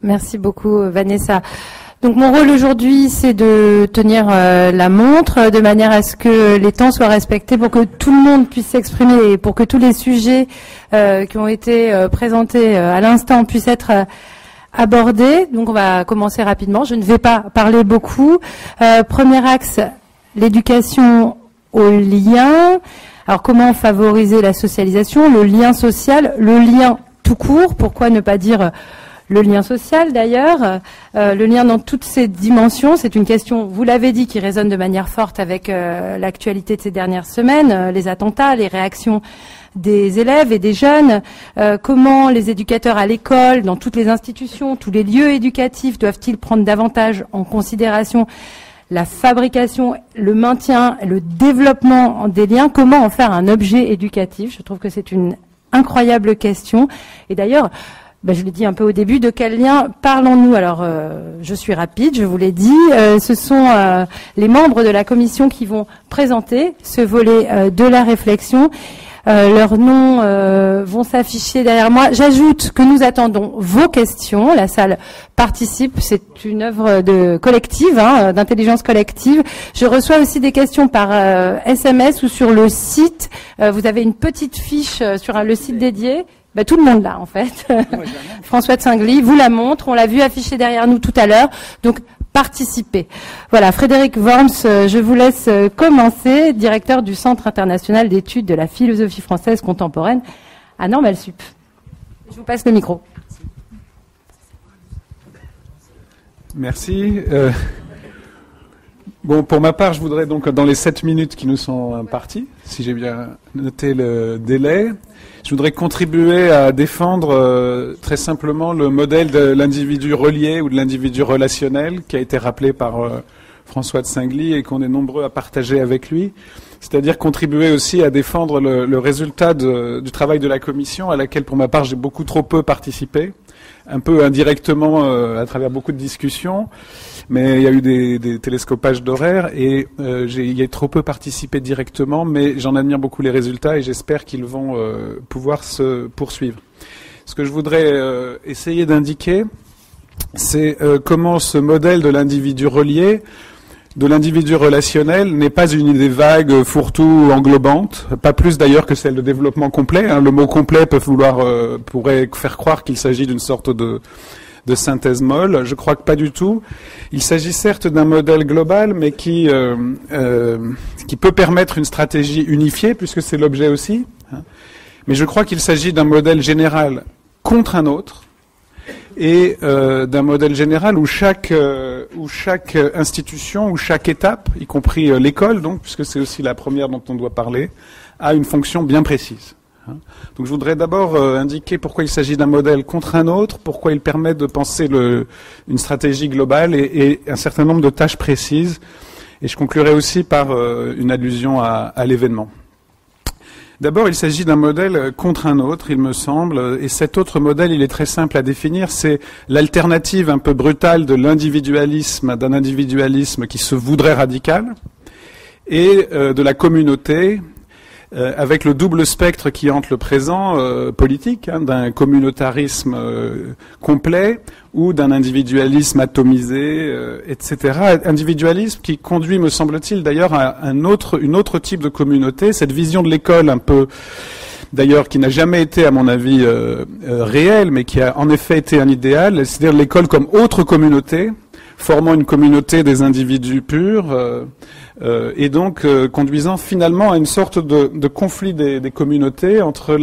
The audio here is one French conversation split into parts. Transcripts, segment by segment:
Merci beaucoup, Vanessa. Donc mon rôle aujourd'hui, c'est de tenir la montre de manière à ce que les temps soient respectés pour que tout le monde puisse s'exprimer et pour que tous les sujets qui ont été présentés à l'instant puissent être abordés. Donc on va commencer rapidement. Je ne vais pas parler beaucoup. Premier axe, l'éducation au lien. Alors comment favoriser la socialisation, le lien social, le lien tout court, pourquoi ne pas dire le lien social d'ailleurs, le lien dans toutes ses dimensions, c'est une question, vous l'avez dit, qui résonne de manière forte avec l'actualité de ces dernières semaines, les attentats, les réactions des élèves et des jeunes, comment les éducateurs à l'école, dans toutes les institutions, tous les lieux éducatifs doivent-ils prendre davantage en considération la fabrication, le maintien, le développement des liens, comment en faire un objet éducatif. Je trouve que c'est une incroyable question. Et d'ailleurs, je l'ai dit un peu au début, de quel lien parlons-nous? Alors, je suis rapide, je vous l'ai dit. Ce sont les membres de la commission qui vont présenter ce volet de la réflexion. Leurs noms vont s'afficher derrière moi. J'ajoute que nous attendons vos questions. La salle participe. C'est une œuvre de collective, d'intelligence collective. Je reçois aussi des questions par SMS ou sur le site. Vous avez une petite fiche sur le site dédié. Tout le monde là, en fait. François de Singly vous la montre. On l'a vu afficher derrière nous tout à l'heure. Donc, participez. Voilà, Frédéric Worms, je vous laisse commencer, directeur du Centre international d'études de la philosophie française contemporaine à Normale-Sup. Je vous passe le micro. Merci. Pour ma part, je voudrais donc, dans les 7 minutes qui nous sont imparties, si j'ai bien noté le délai, je voudrais contribuer à défendre très simplement le modèle de l'individu relié ou de l'individu relationnel qui a été rappelé par François de Singly et qu'on est nombreux à partager avec lui. C'est-à-dire contribuer aussi à défendre le résultat du travail de la commission à laquelle, pour ma part, j'ai beaucoup trop peu participé, un peu indirectement à travers beaucoup de discussions. Mais il y a eu des télescopages d'horaires et il y a trop peu participé directement, mais j'en admire beaucoup les résultats et j'espère qu'ils vont pouvoir se poursuivre. Ce que je voudrais essayer d'indiquer, c'est comment ce modèle de l'individu relié, de l'individu relationnel, n'est pas une idée vague, fourre-tout, englobante, pas plus d'ailleurs que celle de développement complet. Le mot complet pourrait faire croire qu'il s'agit d'une sorte de synthèse molle. Je crois que pas du tout. Il s'agit certes d'un modèle global, mais qui peut permettre une stratégie unifiée, puisque c'est l'objet aussi. Mais je crois qu'il s'agit d'un modèle général contre un autre, et d'un modèle général où chaque institution, où chaque étape, y compris l'école, donc, puisque c'est aussi la première dont on doit parler, a une fonction bien précise. Donc je voudrais d'abord indiquer pourquoi il s'agit d'un modèle contre un autre, pourquoi il permet de penser une stratégie globale et un certain nombre de tâches précises. Et je conclurai aussi par une allusion à l'événement. D'abord, il s'agit d'un modèle contre un autre, il me semble, et cet autre modèle, il est très simple à définir, c'est l'alternative un peu brutale de l'individualisme, d'un individualisme qui se voudrait radical, et de la communauté, avec le double spectre qui hante le présent politique, d'un communautarisme complet ou d'un individualisme atomisé, etc. Individualisme qui conduit, me semble-t-il, d'ailleurs à une autre type de communauté, cette vision de l'école un peu, d'ailleurs, qui n'a jamais été, à mon avis, réelle, mais qui a en effet été un idéal, c'est-à-dire l'école comme autre communauté, formant une communauté des individus purs, et donc conduisant finalement à une sorte de conflit des communautés entre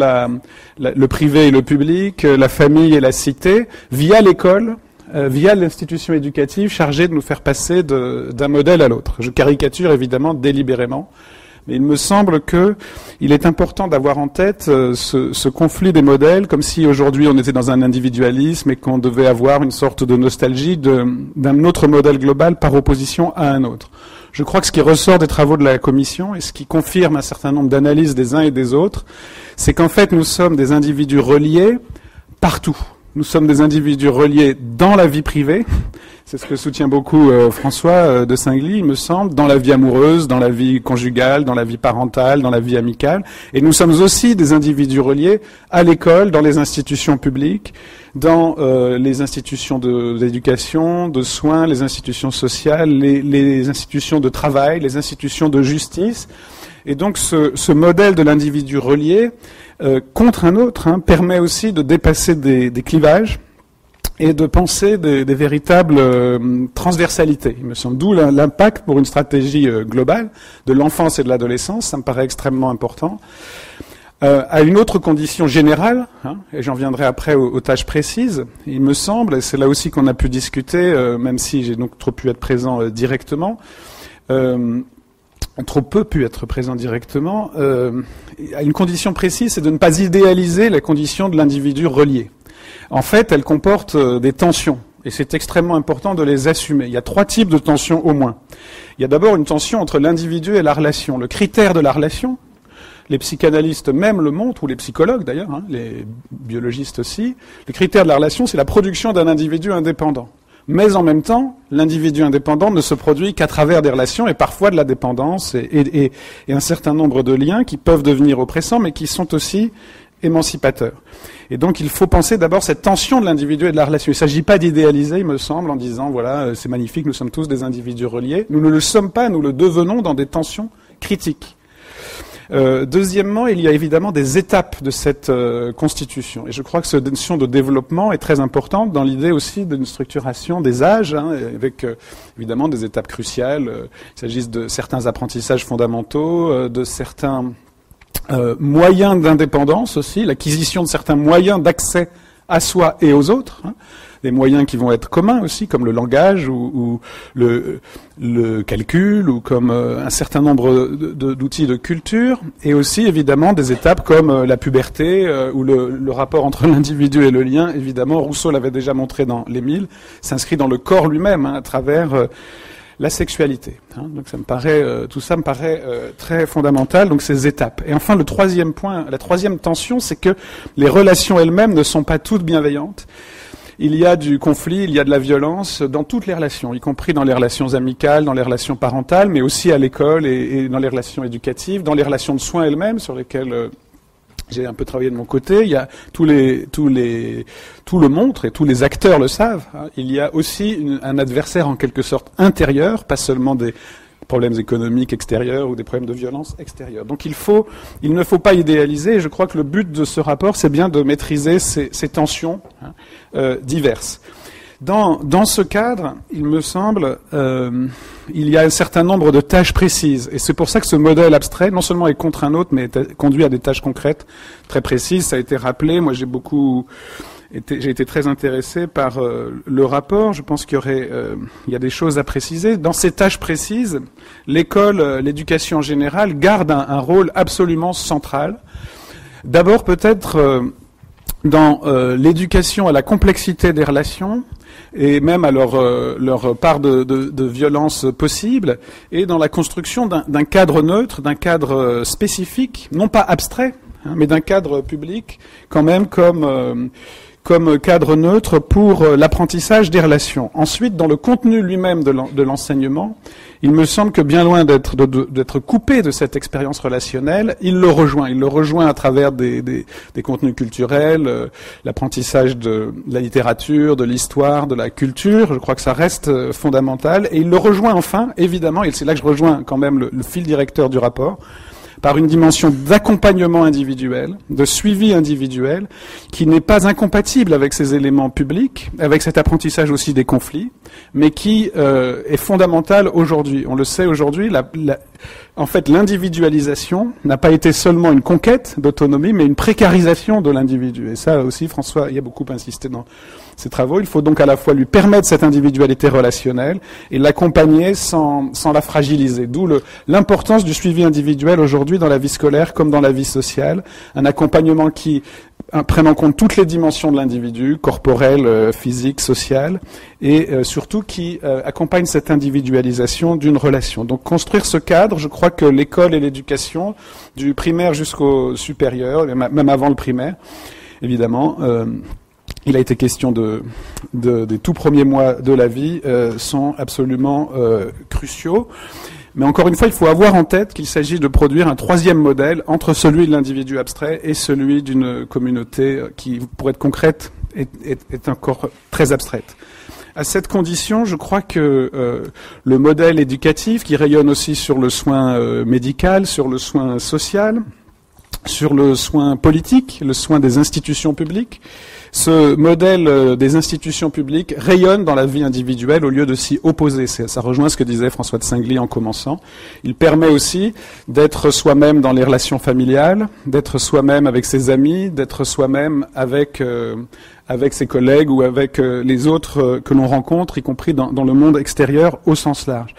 le privé et le public, la famille et la cité, via l'école, via l'institution éducative chargée de nous faire passer d'un modèle à l'autre. Je caricature évidemment délibérément, mais il me semble qu'il est important d'avoir en tête ce conflit des modèles, comme si aujourd'hui on était dans un individualisme et qu'on devait avoir une sorte de nostalgie d'un autre modèle global par opposition à un autre. Je crois que ce qui ressort des travaux de la Commission et ce qui confirme un certain nombre d'analyses des uns et des autres, c'est qu'en fait nous sommes des individus reliés partout. Nous sommes des individus reliés dans la vie privée, C'est ce que soutient beaucoup François de Singly, il me semble, dans la vie amoureuse, dans la vie conjugale, dans la vie parentale, dans la vie amicale. Et nous sommes aussi des individus reliés à l'école, dans les institutions publiques, dans les institutions d'éducation, de soins, les institutions sociales, les institutions de travail, les institutions de justice. Et donc ce modèle de l'individu relié contre un autre permet aussi de dépasser des clivages et de penser des véritables transversalités, il me semble. D'où l'impact pour une stratégie globale de l'enfance et de l'adolescence, ça me paraît extrêmement important. À une autre condition générale, et j'en viendrai après aux tâches précises, il me semble, et c'est là aussi qu'on a pu discuter, même si j'ai donc trop pu être présent directement, trop peu pu être présent directement, à une condition précise, c'est de ne pas idéaliser la condition de l'individu relié. En fait, elle comporte des tensions, et c'est extrêmement important de les assumer. Il y a 3 types de tensions au moins. Il y a d'abord une tension entre l'individu et la relation. Le critère de la relation, les psychanalystes même le montrent, ou les psychologues d'ailleurs, les biologistes aussi, le critère de la relation, c'est la production d'un individu indépendant. Mais en même temps, l'individu indépendant ne se produit qu'à travers des relations et parfois de la dépendance et un certain nombre de liens qui peuvent devenir oppressants, mais qui sont aussi émancipateurs. Et donc il faut penser d'abord cette tension de l'individu et de la relation. Il ne s'agit pas d'idéaliser, il me semble, en disant, voilà, c'est magnifique, nous sommes tous des individus reliés. Nous ne le sommes pas, nous le devenons dans des tensions critiques. Deuxièmement, il y a évidemment des étapes de cette constitution. Et je crois que cette notion de développement est très importante dans l'idée aussi d'une structuration des âges, avec évidemment des étapes cruciales. Il s'agisse de certains apprentissages fondamentaux, de certains moyens d'indépendance aussi, l'acquisition de certains moyens d'accès à soi et aux autres, des moyens qui vont être communs aussi, comme le langage ou le calcul, ou comme un certain nombre d'outils de culture, et aussi évidemment des étapes comme la puberté, où le rapport entre l'individu et le lien, évidemment, Rousseau l'avait déjà montré dans l'Émile, s'inscrit dans le corps lui-même, à travers la sexualité. Donc ça me paraît, tout ça me paraît très fondamental, donc ces étapes. Et enfin, le troisième point, la troisième tension, c'est que les relations elles-mêmes ne sont pas toutes bienveillantes. Il y a du conflit, il y a de la violence dans toutes les relations, y compris dans les relations amicales, dans les relations parentales, mais aussi à l'école et dans les relations éducatives, dans les relations de soins elles-mêmes, sur lesquelles j'ai un peu travaillé de mon côté. Il y a tout le montre et tous les acteurs le savent. Il y a aussi un adversaire en quelque sorte intérieur, pas seulement des problèmes économiques extérieurs ou des problèmes de violence extérieure. Donc il ne faut pas idéaliser, et je crois que le but de ce rapport, c'est bien de maîtriser ces tensions diverses. Dans ce cadre, il me semble, il y a un certain nombre de tâches précises. Et c'est pour ça que ce modèle abstrait, non seulement est contre un autre, mais conduit à des tâches concrètes très précises. Ça a été rappelé. Moi, j'ai été très intéressé par le rapport. Je pense qu'il y a des choses à préciser. Dans ces tâches précises, l'école, l'éducation en général, garde un rôle absolument central. D'abord, peut-être dans l'éducation à la complexité des relations, et même à leur part de violence possible, et dans la construction d'un cadre neutre, d'un cadre spécifique, non pas abstrait, mais d'un cadre public, quand même comme cadre neutre pour l'apprentissage des relations. Ensuite, dans le contenu lui-même de l'enseignement, il me semble que bien loin d'être coupé de cette expérience relationnelle, il le rejoint. Il le rejoint à travers des contenus culturels, l'apprentissage de la littérature, de l'histoire, de la culture. Je crois que ça reste fondamental. Et il le rejoint enfin, évidemment, et c'est là que je rejoins quand même le fil directeur du rapport, par une dimension d'accompagnement individuel, de suivi individuel, qui n'est pas incompatible avec ces éléments publics, avec cet apprentissage aussi des conflits, mais qui est fondamental aujourd'hui. On le sait aujourd'hui, en fait, l'individualisation n'a pas été seulement une conquête d'autonomie, mais une précarisation de l'individu. Et ça aussi, François y a beaucoup insisté dans ses travaux. Il faut donc à la fois lui permettre cette individualité relationnelle et l'accompagner sans la fragiliser. D'où l'importance du suivi individuel aujourd'hui dans la vie scolaire comme dans la vie sociale. Un accompagnement qui prenne en compte toutes les dimensions de l'individu, corporelle, physique, sociale, et surtout qui accompagne cette individualisation d'une relation. Donc construire ce cadre, je crois que l'école et l'éducation, du primaire jusqu'au supérieur, même avant le primaire, évidemment, il a été question des tout premiers mois de la vie, sont absolument cruciaux. Mais encore une fois, il faut avoir en tête qu'il s'agit de produire un troisième modèle entre celui de l'individu abstrait et celui d'une communauté qui, pour être concrète, est encore très abstraite. À cette condition, je crois que le modèle éducatif, qui rayonne aussi sur le soin médical, sur le soin social, sur le soin politique, le soin des institutions publiques, ce modèle des institutions publiques rayonne dans la vie individuelle au lieu de s'y opposer. Ça rejoint ce que disait François de Singly en commençant. Il permet aussi d'être soi-même dans les relations familiales, d'être soi-même avec ses amis, d'être soi-même avec ses collègues ou avec les autres que l'on rencontre, y compris dans le monde extérieur au sens large.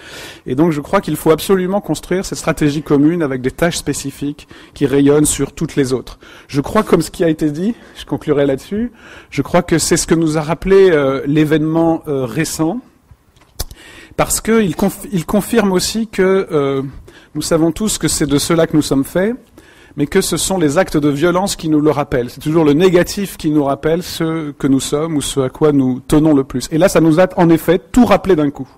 Et donc je crois qu'il faut absolument construire cette stratégie commune avec des tâches spécifiques qui rayonnent sur toutes les autres. Je crois, comme ce qui a été dit, je conclurai là-dessus, je crois que c'est ce que nous a rappelé l'événement récent, parce qu'il confirme aussi que nous savons tous que c'est de cela que nous sommes faits, mais que ce sont les actes de violence qui nous le rappellent. C'est toujours le négatif qui nous rappelle ce que nous sommes ou ce à quoi nous tenons le plus. Et là, ça nous a en effet tout rappelé d'un coup.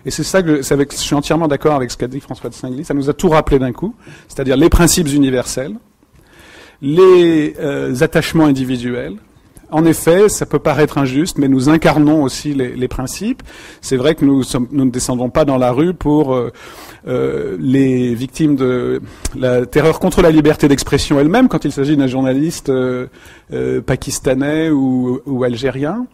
Et c'est ça que je suis entièrement d'accord avec ce qu'a dit François de Singly, ça nous a tout rappelé d'un coup, c'est-à-dire les principes universels, les attachements individuels. En effet, ça peut paraître injuste, mais nous incarnons aussi les principes. C'est vrai que nous ne descendons pas dans la rue pour les victimes de la terreur contre la liberté d'expression elle-même, quand il s'agit d'un journaliste pakistanais ou algérien.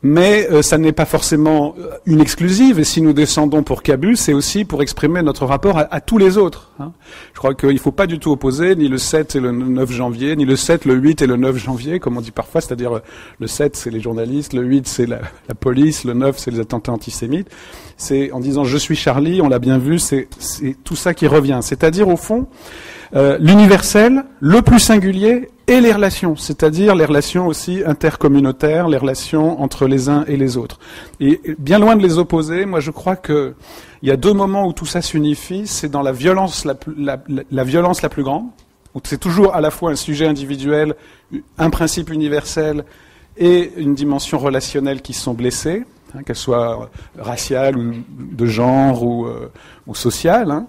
Mais ça n'est pas forcément une exclusive, et si nous descendons pour Kaboul, c'est aussi pour exprimer notre rapport à tous les autres. Hein. Je crois qu'il ne faut pas du tout opposer ni le 7 et le 9 janvier, ni le 7, le 8 et le 9 janvier, comme on dit parfois, c'est-à-dire le 7 c'est les journalistes, le 8 c'est la police, le 9 c'est les attentats antisémites. C'est en disant « je suis Charlie », on l'a bien vu, c'est tout ça qui revient. C'est-à-dire au fond, l'universel, le plus singulier, et les relations, c'est-à-dire les relations aussi intercommunautaires, les relations entre les uns et les autres. Et bien loin de les opposer, moi je crois que il y a deux moments où tout ça s'unifie, c'est dans la violence la violence la plus grande, où c'est toujours à la fois un sujet individuel, un principe universel et une dimension relationnelle qui sont blessées, hein, qu'elles soient raciales ou de genre ou sociales, hein.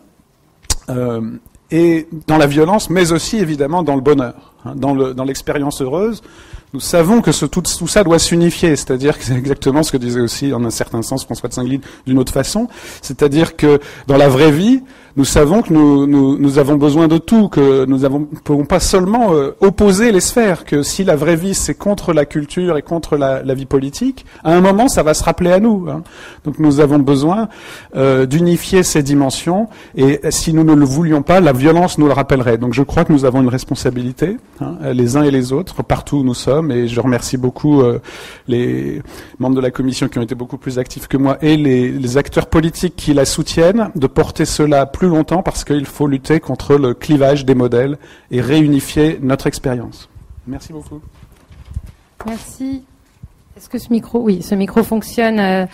Et dans la violence, mais aussi évidemment dans le bonheur, hein, dans l'expérience heureuse. Nous savons que tout ça doit s'unifier, c'est-à-dire que c'est exactement ce que disait aussi, en un certain sens, François de Singly d'une autre façon, c'est-à-dire que dans la vraie vie, nous savons que nous avons besoin de tout, que nous ne pouvons pas seulement opposer les sphères, que si la vraie vie c'est contre la culture et contre la vie politique, à un moment ça va se rappeler à nous. Hein. Donc nous avons besoin d'unifier ces dimensions, et si nous ne le voulions pas, la violence nous le rappellerait. Donc je crois que nous avons une responsabilité, hein, les uns et les autres, partout où nous sommes, et je remercie beaucoup les membres de la commission qui ont été beaucoup plus actifs que moi, et les acteurs politiques qui la soutiennent, de porter cela plus longtemps, parce qu'il faut lutter contre le clivage des modèles et réunifier notre expérience. Merci beaucoup. Merci. Est-ce que ce micro fonctionne.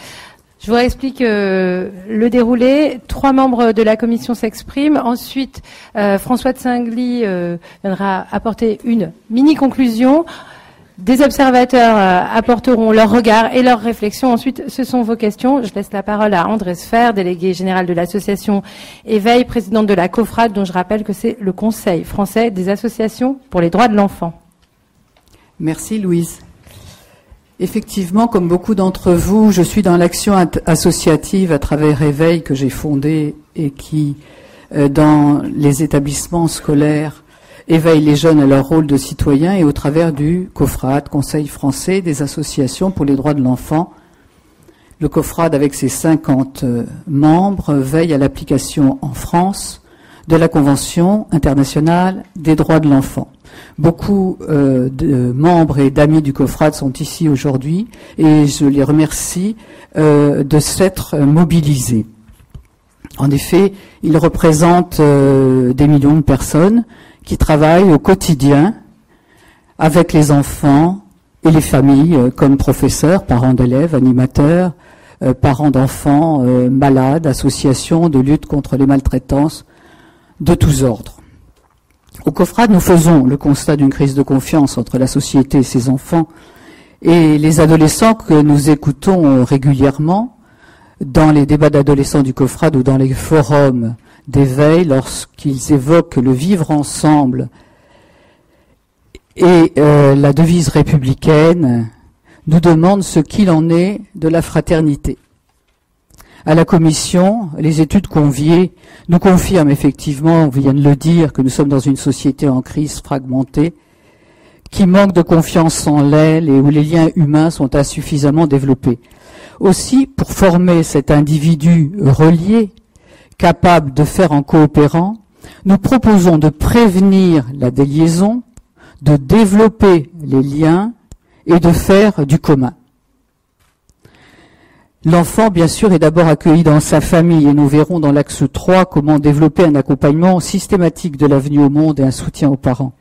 Je vous explique le déroulé. 3 membres de la commission s'expriment. Ensuite, François de Singly viendra apporter une mini-conclusion. Des observateurs apporteront leur regard et leurs réflexions. Ensuite, ce sont vos questions. Je laisse la parole à André Sfer, délégué général de l'association Éveil, présidente de la COFRAD, dont je rappelle que c'est le Conseil français des associations pour les droits de l'enfant. Merci Louise. Effectivement, comme beaucoup d'entre vous, je suis dans l'action associative à travers Éveil que j'ai fondée et qui, dans les établissements scolaires, éveille les jeunes à leur rôle de citoyens, et au travers du COFRAD, Conseil français des associations pour les droits de l'enfant. Le COFRAD, avec ses 50 membres, veille à l'application en France de la Convention internationale des droits de l'enfant. Beaucoup de membres et d'amis du COFRAD sont ici aujourd'hui, et je les remercie de s'être mobilisés. En effet, ils représentent des millions de personnes qui travaillent au quotidien avec les enfants et les familles, comme professeurs, parents d'élèves, animateurs, parents d'enfants malades, associations de lutte contre les maltraitances de tous ordres. Au COFRAD, nous faisons le constat d'une crise de confiance entre la société et ses enfants, Et les adolescents que nous écoutons régulièrement dans les débats d'adolescents du COFRAD ou dans les forums d'éveil, lorsqu'ils évoquent le vivre ensemble et la devise républicaine, nous demandent ce qu'il en est de la fraternité. À la commission, les études conviées nous confirment effectivement, on vient de le dire, que nous sommes dans une société en crise fragmentée, qui manque de confiance en elle et où les liens humains sont insuffisamment développés. Aussi, pour former cet individu relié, capable de faire en coopérant, nous proposons de prévenir la déliaison, de développer les liens et de faire du commun. L'enfant, bien sûr, est d'abord accueilli dans sa famille et nous verrons dans l'axe 3 comment développer un accompagnement systématique de la venue au monde et un soutien aux parents.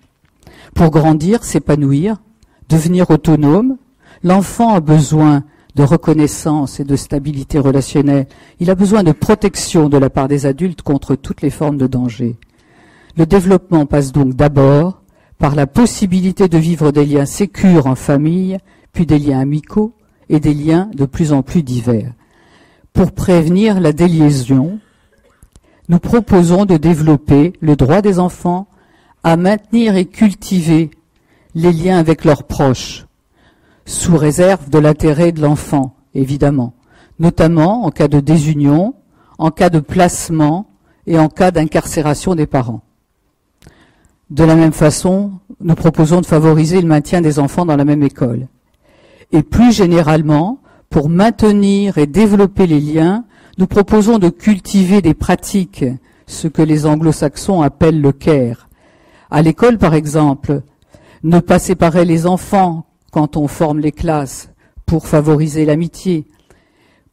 Pour grandir, s'épanouir, devenir autonome, l'enfant a besoin de reconnaissance et de stabilité relationnelle. Il a besoin de protection de la part des adultes contre toutes les formes de danger. Le développement passe donc d'abord par la possibilité de vivre des liens sécures en famille, puis des liens amicaux et des liens de plus en plus divers. Pour prévenir la déliaison, nous proposons de développer le droit des enfants à maintenir et cultiver les liens avec leurs proches, sous réserve de l'intérêt de l'enfant, évidemment, notamment en cas de désunion, en cas de placement et en cas d'incarcération des parents. De la même façon, nous proposons de favoriser le maintien des enfants dans la même école. Et plus généralement, pour maintenir et développer les liens, nous proposons de cultiver des pratiques, ce que les anglo-saxons appellent le care. À l'école, par exemple, ne pas séparer les enfants quand on forme les classes pour favoriser l'amitié,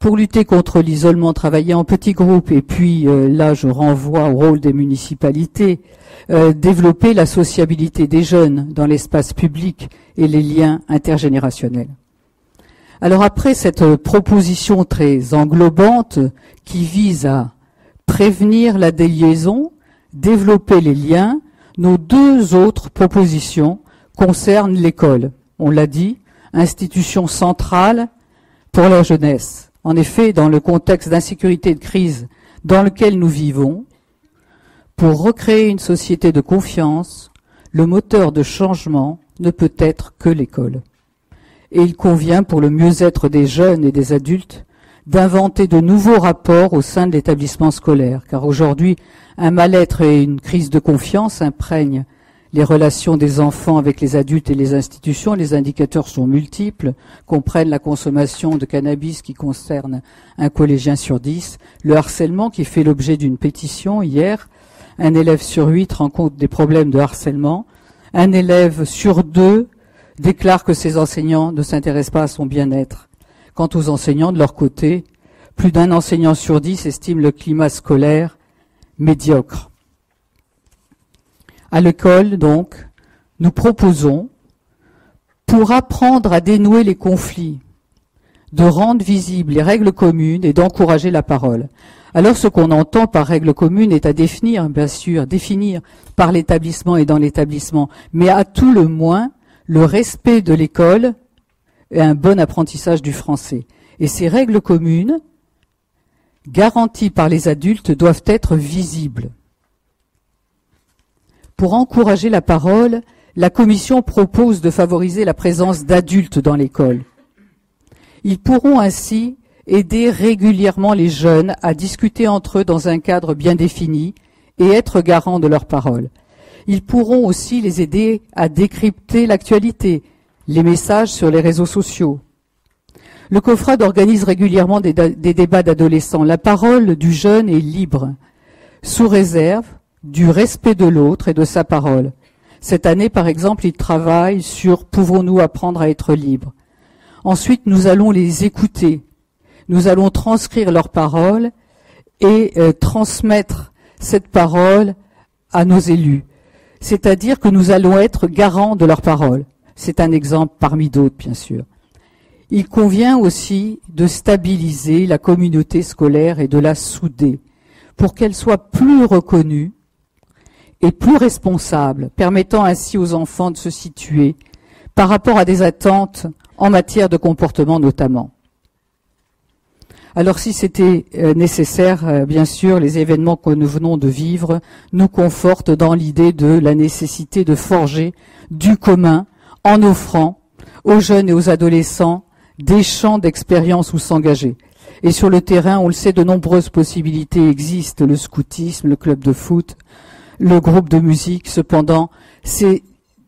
pour lutter contre l'isolement, travailler en petits groupes, et puis là je renvoie au rôle des municipalités, développer la sociabilité des jeunes dans l'espace public et les liens intergénérationnels. Alors après cette proposition très englobante qui vise à prévenir la déliaison, développer les liens, nos deux autres propositions concernent l'école. On l'a dit, institution centrale pour la jeunesse. En effet, dans le contexte d'insécurité et de crise dans lequel nous vivons, pour recréer une société de confiance, le moteur de changement ne peut être que l'école. Et il convient, pour le mieux-être des jeunes et des adultes, d'inventer de nouveaux rapports au sein de l'établissement scolaire, car aujourd'hui, un mal-être et une crise de confiance imprègnent les relations des enfants avec les adultes et les institutions. Les indicateurs sont multiples, comprennent la consommation de cannabis qui concerne un collégien sur 10, le harcèlement qui fait l'objet d'une pétition hier, un élève sur 8 rencontre des problèmes de harcèlement, un élève sur 2 déclare que ses enseignants ne s'intéressent pas à son bien-être. Quant aux enseignants, de leur côté, plus d'un enseignant sur 10 estime le climat scolaire médiocre. À l'école, donc, nous proposons, pour apprendre à dénouer les conflits, de rendre visibles les règles communes et d'encourager la parole. Alors ce qu'on entend par règles communes est à définir, bien sûr, définir par l'établissement et dans l'établissement, mais à tout le moins le respect de l'école et un bon apprentissage du français. Et ces règles communes, garanties par les adultes, doivent être visibles. Pour encourager la parole, la Commission propose de favoriser la présence d'adultes dans l'école. Ils pourront ainsi aider régulièrement les jeunes à discuter entre eux dans un cadre bien défini et être garants de leur parole. Ils pourront aussi les aider à décrypter l'actualité, les messages sur les réseaux sociaux. Le COFRAD organise régulièrement des débats d'adolescents. La parole du jeune est libre, sous réserve du respect de l'autre et de sa parole. Cette année, par exemple, ils travaillent sur « Pouvons-nous apprendre à être libres ?» Ensuite, nous allons les écouter. Nous allons transcrire leurs paroles et transmettre cette parole à nos élus. C'est-à-dire que nous allons être garants de leurs paroles. C'est un exemple parmi d'autres, bien sûr. Il convient aussi de stabiliser la communauté scolaire et de la souder pour qu'elle soit plus reconnue et plus responsable, permettant ainsi aux enfants de se situer par rapport à des attentes en matière de comportement notamment. Alors si c'était nécessaire, bien sûr, les événements que nous venons de vivre nous confortent dans l'idée de la nécessité de forger du commun en offrant aux jeunes et aux adolescents des champs d'expérience où s'engager. Et sur le terrain, on le sait, de nombreuses possibilités existent, le scoutisme, le club de foot, le groupe de musique. Cependant, ces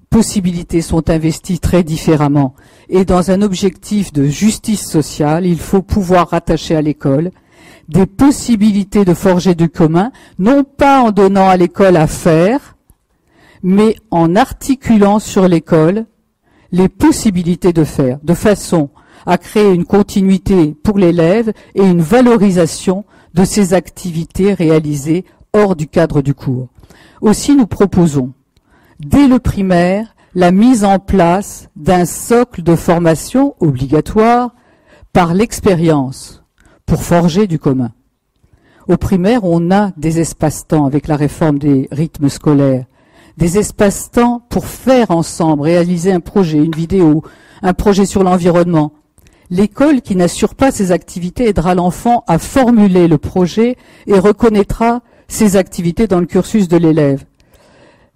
possibilités sont investies très différemment. Et dans un objectif de justice sociale, il faut pouvoir rattacher à l'école des possibilités de forger du commun, non pas en donnant à l'école à faire, mais en articulant sur l'école les possibilités de faire, de façon à créer une continuité pour l'élève et une valorisation de ces activités réalisées hors du cadre du cours. Aussi, nous proposons, dès le primaire, la mise en place d'un socle de formation obligatoire par l'expérience pour forger du commun. Au primaire, on a des espaces-temps avec la réforme des rythmes scolaires, des espaces-temps pour faire ensemble, réaliser un projet, une vidéo, un projet sur l'environnement. L'école qui n'assure pas ces activités aidera l'enfant à formuler le projet et reconnaîtra ces activités dans le cursus de l'élève.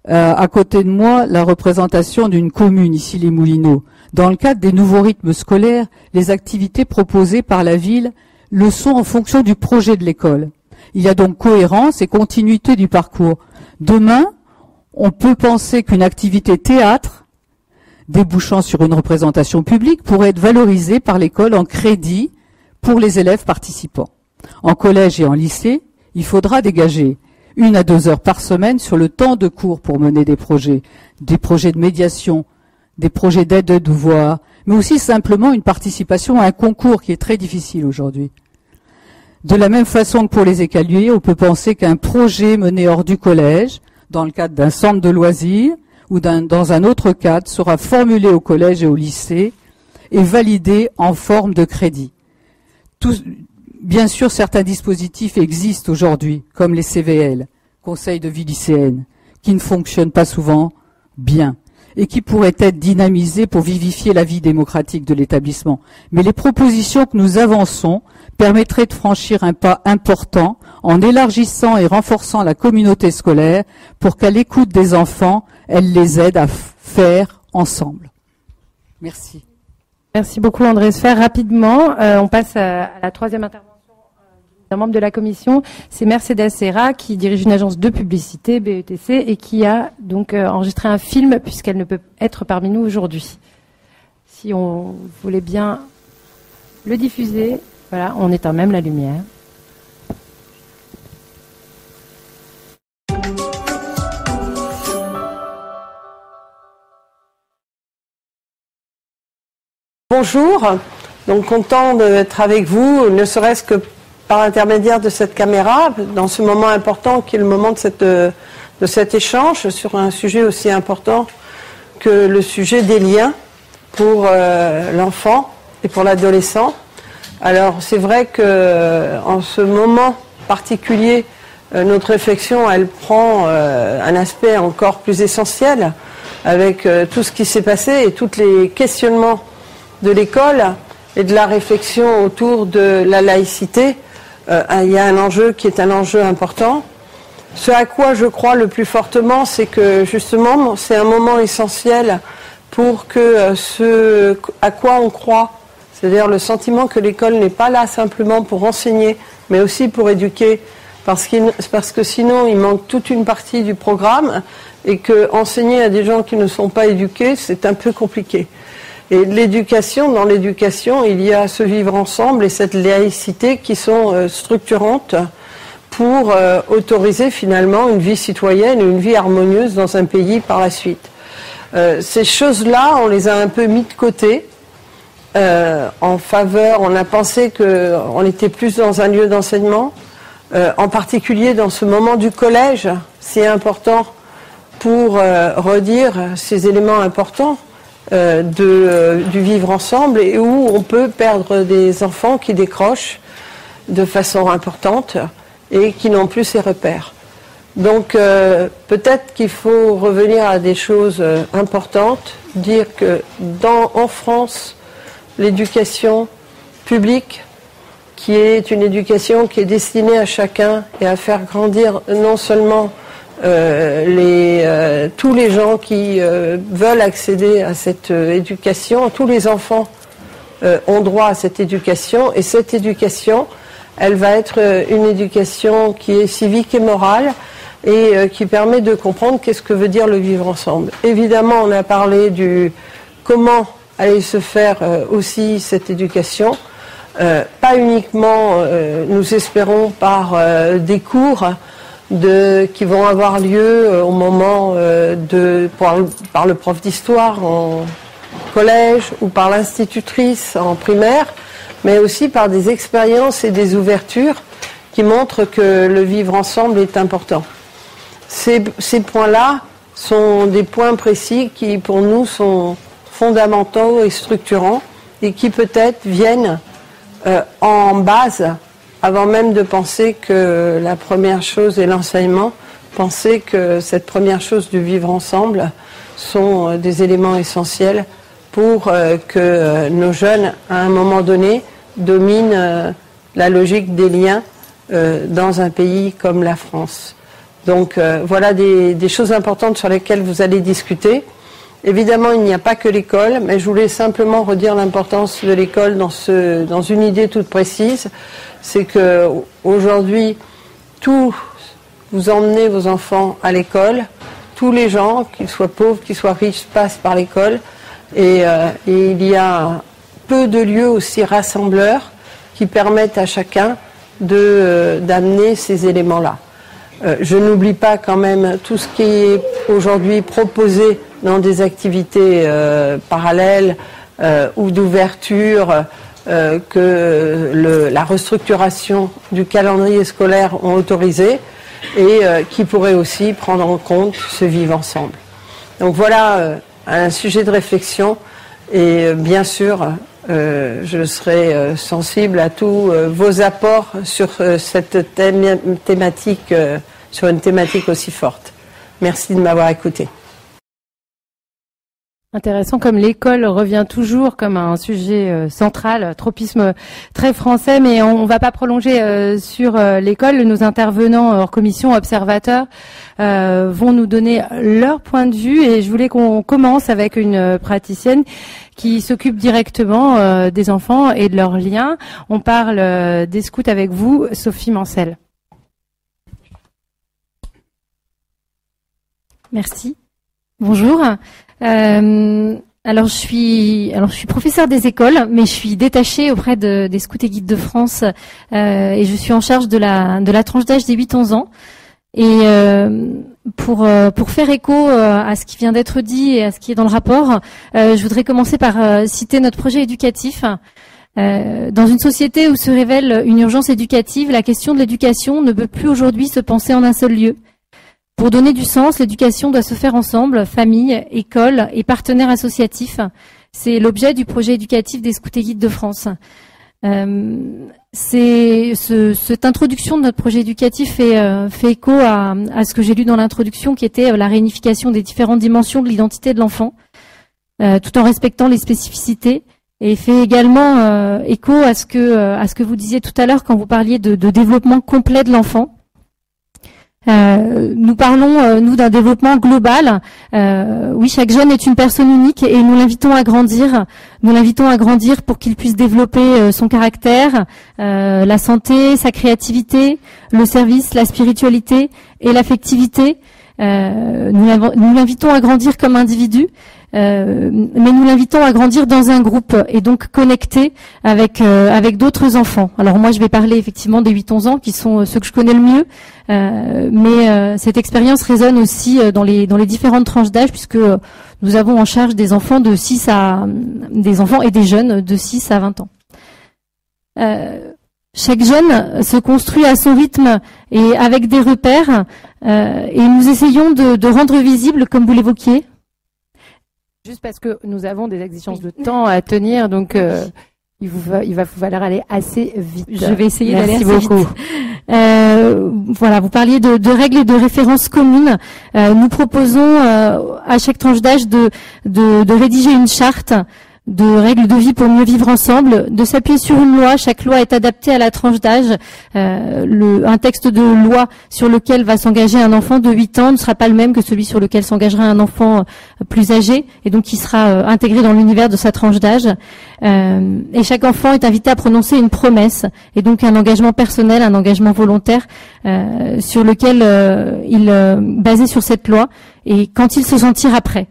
À côté de moi, la représentation d'une commune, ici les Moulineaux. Dans le cadre des nouveaux rythmes scolaires, les activités proposées par la ville le sont en fonction du projet de l'école. Il y a donc cohérence et continuité du parcours. Demain, on peut penser qu'une activité théâtre, débouchant sur une représentation publique, pourrait être valorisée par l'école en crédit pour les élèves participants. En collège et en lycée, il faudra dégager 1 à 2 heures par semaine sur le temps de cours pour mener des projets de médiation, des projets d'aide de devoirs, mais aussi simplement une participation à un concours qui est très difficile aujourd'hui. De la même façon que pour les écoliers, on peut penser qu'un projet mené hors du collège, dans le cadre d'un centre de loisirs ou dans un autre cadre, sera formulé au collège et au lycée et validé en forme de crédit. Bien sûr, certains dispositifs existent aujourd'hui, comme les CVL, conseils de vie lycéenne, qui ne fonctionnent pas souvent bien et qui pourraient être dynamisés pour vivifier la vie démocratique de l'établissement. Mais les propositions que nous avançons permettraient de franchir un pas important en élargissant et renforçant la communauté scolaire pour qu'à l'écoute des enfants, elle les aide à faire ensemble. Merci. Merci beaucoup André Sfer. Rapidement, on passe à la troisième intervention d'un membre de la commission. C'est Mercedes Serra qui dirige une agence de publicité, BETC, et qui a donc enregistré un film puisqu'elle ne peut être parmi nous aujourd'hui. Si on voulait bien le diffuser, voilà, on éteint même la lumière. Bonjour, donc content d'être avec vous, ne serait-ce que par l'intermédiaire de cette caméra, dans ce moment important qui est le moment de cet échange sur un sujet aussi important que le sujet des liens pour l'enfant et pour l'adolescent. Alors c'est vrai que en ce moment particulier, notre réflexion elle prend un aspect encore plus essentiel avec tout ce qui s'est passé et tous les questionnements de l'école et de la réflexion autour de la laïcité. Il y a un enjeu qui est un enjeu important. Ce à quoi je crois le plus fortement, c'est que justement, c'est un moment essentiel pour que ce à quoi on croit, c'est-à-dire le sentiment que l'école n'est pas là simplement pour enseigner, mais aussi pour éduquer, parce que sinon il manque toute une partie du programme et que enseigner à des gens qui ne sont pas éduqués, c'est un peu compliqué. Et l'éducation, dans l'éducation, il y a ce vivre ensemble et cette laïcité qui sont structurantes pour autoriser finalement une vie citoyenne et une vie harmonieuse dans un pays par la suite. Ces choses-là, on les a un peu mis de côté en faveur, on a pensé qu'on était plus dans un lieu d'enseignement, en particulier dans ce moment du collège, c'est important pour redire ces éléments importants. Du vivre ensemble et où on peut perdre des enfants qui décrochent de façon importante et qui n'ont plus ces repères. Donc peut-être qu'il faut revenir à des choses importantes, dire que en France, l'éducation publique, qui est une éducation qui est destinée à chacun et à faire grandir non seulement tous les gens qui veulent accéder à cette éducation, tous les enfants ont droit à cette éducation, et cette éducation, elle va être une éducation qui est civique et morale et qui permet de comprendre qu'est-ce que veut dire le vivre ensemble. Évidemment, on a parlé du comment allait se faire aussi cette éducation, pas uniquement, nous espérons, par des cours qui vont avoir lieu au moment par le prof d'histoire en collège ou par l'institutrice en primaire, mais aussi par des expériences et des ouvertures qui montrent que le vivre ensemble est important. Ces points-là sont des points précis qui, pour nous, sont fondamentaux et structurants et qui peut-être viennent en base, avant même de penser que la première chose est l'enseignement, penser que cette première chose du vivre ensemble sont des éléments essentiels pour que nos jeunes, à un moment donné, dominent la logique des liens dans un pays comme la France. Donc voilà des choses importantes sur lesquelles vous allez discuter. Évidemment, il n'y a pas que l'école, mais je voulais simplement redire l'importance de l'école dans une idée toute précise. C'est que aujourd'hui, vous emmenez vos enfants à l'école. Tous les gens, qu'ils soient pauvres, qu'ils soient riches, passent par l'école. Et il y a peu de lieux aussi rassembleurs qui permettent à chacun d'amener ces éléments-là. Je n'oublie pas quand même tout ce qui est aujourd'hui proposé dans des activités parallèles ou d'ouverture que la restructuration du calendrier scolaire ont autorisé et qui pourraient aussi prendre en compte ce vivre ensemble. Donc voilà un sujet de réflexion et bien sûr je serai sensible à tous vos apports sur cette thématique, sur une thématique aussi forte. Merci de m'avoir écouté. Intéressant, comme l'école revient toujours comme un sujet central, tropisme très français, mais on ne va pas prolonger sur l'école. Nos intervenants hors commission, observateurs, vont nous donner leur point de vue, et je voulais qu'on commence avec une praticienne qui s'occupe directement des enfants et de leurs liens. On parle des scouts avec vous, Sophie Mancel. Merci. Bonjour. Alors je suis professeure des écoles, mais je suis détachée auprès des scouts et guides de France et je suis en charge de la tranche d'âge des 8-11 ans. Et pour faire écho à ce qui vient d'être dit et à ce qui est dans le rapport, je voudrais commencer par citer notre projet éducatif. Dans une société où se révèle une urgence éducative, la question de l'éducation ne peut plus aujourd'hui se penser en un seul lieu. Pour donner du sens, l'éducation doit se faire ensemble, famille, école et partenaires associatifs. C'est l'objet du projet éducatif des scouts et guides de France. Cette introduction de notre projet éducatif fait écho à ce que j'ai lu dans l'introduction, qui était la réunification des différentes dimensions de l'identité de l'enfant, tout en respectant les spécificités, et fait également écho à ce que vous disiez tout à l'heure quand vous parliez de développement complet de l'enfant. Nous parlons, nous, d'un développement global. Oui, chaque jeune est une personne unique et nous l'invitons à grandir. Nous l'invitons à grandir pour qu'il puisse développer son caractère, la santé, sa créativité, le service, la spiritualité et l'affectivité. Nous l'invitons à grandir comme individu, mais nous l'invitons à grandir dans un groupe et donc connecté avec d'autres enfants. Alors moi, je vais parler effectivement des 8-11 ans qui sont ceux que je connais le mieux, mais cette expérience résonne aussi dans les différentes tranches d'âge, puisque nous avons en charge des enfants des enfants et des jeunes de 6 à 20 ans. Chaque jeune se construit à son rythme et avec des repères, et nous essayons de rendre visible, comme vous l'évoquiez. Juste parce que nous avons des exigences de temps à tenir, donc il va falloir aller assez vite. Je vais essayer d'aller assez beaucoup. Vite. Voilà, vous parliez de règles et de références communes. Nous proposons à chaque tranche d'âge de rédiger une charte règles de vie pour mieux vivre ensemble, de s'appuyer sur une loi. Chaque loi est adaptée à la tranche d'âge. Un texte de loi sur lequel va s'engager un enfant de 8 ans ne sera pas le même que celui sur lequel s'engagera un enfant plus âgé, et donc qui sera intégré dans l'univers de sa tranche d'âge. Et chaque enfant est invité à prononcer une promesse, et donc un engagement personnel, un engagement volontaire sur lequel basé sur cette loi, et quand il se sentira prêt.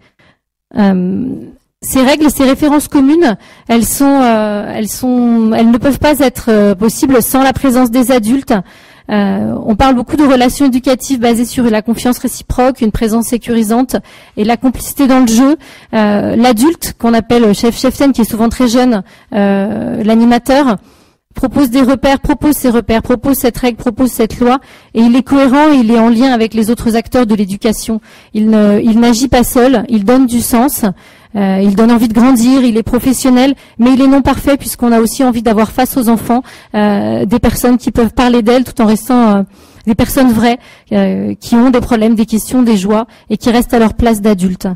Ces règles, ces références communes, elles ne peuvent pas être possibles sans la présence des adultes. On parle beaucoup de relations éducatives basées sur la confiance réciproque, une présence sécurisante et la complicité dans le jeu. L'adulte, qu'on appelle chef-cheftaine, qui est souvent très jeune, l'animateur, propose des repères, propose ses repères, propose cette règle, propose cette loi, et il est cohérent et il est en lien avec les autres acteurs de l'éducation. Il n'agit pas seul, il donne du sens. Il donne envie de grandir, il est professionnel, mais il est non parfait, puisqu'on a aussi envie d'avoir face aux enfants des personnes qui peuvent parler d'elles tout en restant des personnes vraies, qui ont des problèmes, des questions, des joies, et qui restent à leur place d'adultes.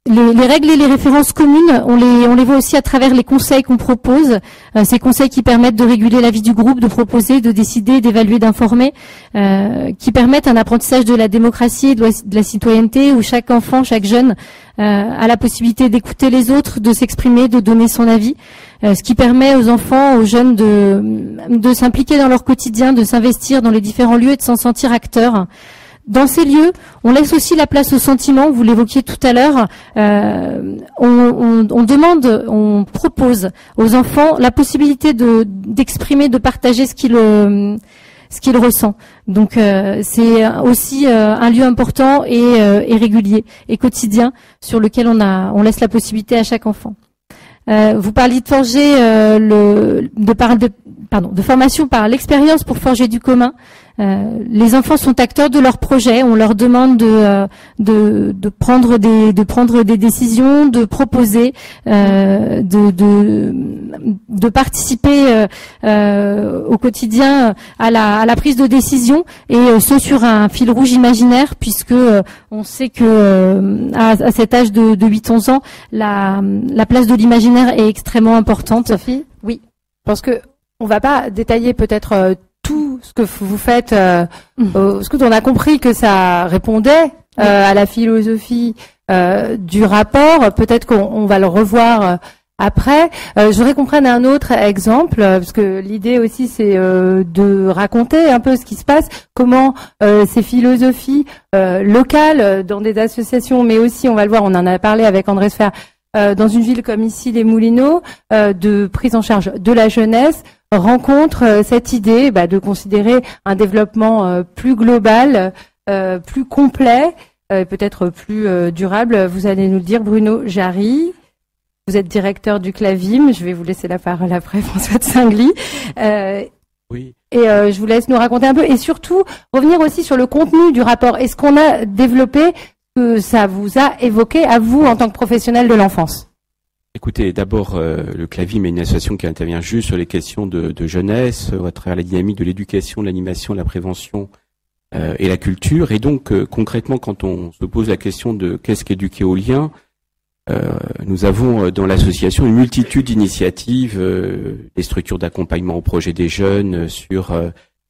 Les règles et les références communes, on les voit aussi à travers les conseils qu'on propose, ces conseils qui permettent de réguler la vie du groupe, de proposer, de décider, d'évaluer, d'informer, qui permettent un apprentissage de la démocratie et de la citoyenneté, où chaque enfant, chaque jeune a la possibilité d'écouter les autres, de s'exprimer, de donner son avis, ce qui permet aux enfants, aux jeunes de s'impliquer dans leur quotidien, de s'investir dans les différents lieux et de s'en sentir acteurs. Dans ces lieux, on laisse aussi la place aux sentiments, vous l'évoquiez tout à l'heure, on propose aux enfants la possibilité d'exprimer, de partager ce qu'il ressent. Donc c'est aussi un lieu important et régulier et quotidien sur lequel on laisse la possibilité à chaque enfant. Vous parliez de forger de formation par l'expérience pour forger du commun. Les enfants sont acteurs de leur projet. On leur demande de prendre des décisions, de proposer, de participer au quotidien à la prise de décision, et ce sur un fil rouge imaginaire, puisque on sait que à cet âge de 8-11 ans, la place de l'imaginaire est extrêmement importante. Sophie ? Oui. Je pense que on va pas détailler peut-être tout ce que vous faites, ce que on a compris que ça répondait à la philosophie du rapport. Peut-être qu'on va le revoir après. Je voudrais qu'on prenne un autre exemple, parce que l'idée aussi c'est de raconter un peu ce qui se passe, comment ces philosophies locales dans des associations, mais aussi, on va le voir, on en a parlé avec André Sfer, dans une ville comme ici, les Moulineaux, de prise en charge de la jeunesse, rencontre cette idée de considérer un développement plus global, plus complet, peut-être plus durable. Vous allez nous le dire, Bruno Jarry. Vous êtes directeur du Clavim. Je vais vous laisser la parole après, François de Singly. Oui. Et je vous laisse nous raconter un peu, et surtout revenir aussi sur le contenu du rapport. Est-ce qu'on a développé que ça vous a évoqué à vous en tant que professionnel de l'enfance? Écoutez, d'abord, le Clavim est une association qui intervient juste sur les questions de jeunesse, à travers la dynamique de l'éducation, de l'animation, de la prévention et la culture. Et donc, concrètement, quand on se pose la question de qu'est-ce qu'éduquer au lien, nous avons dans l'association une multitude d'initiatives, des structures d'accompagnement au projet des jeunes, sur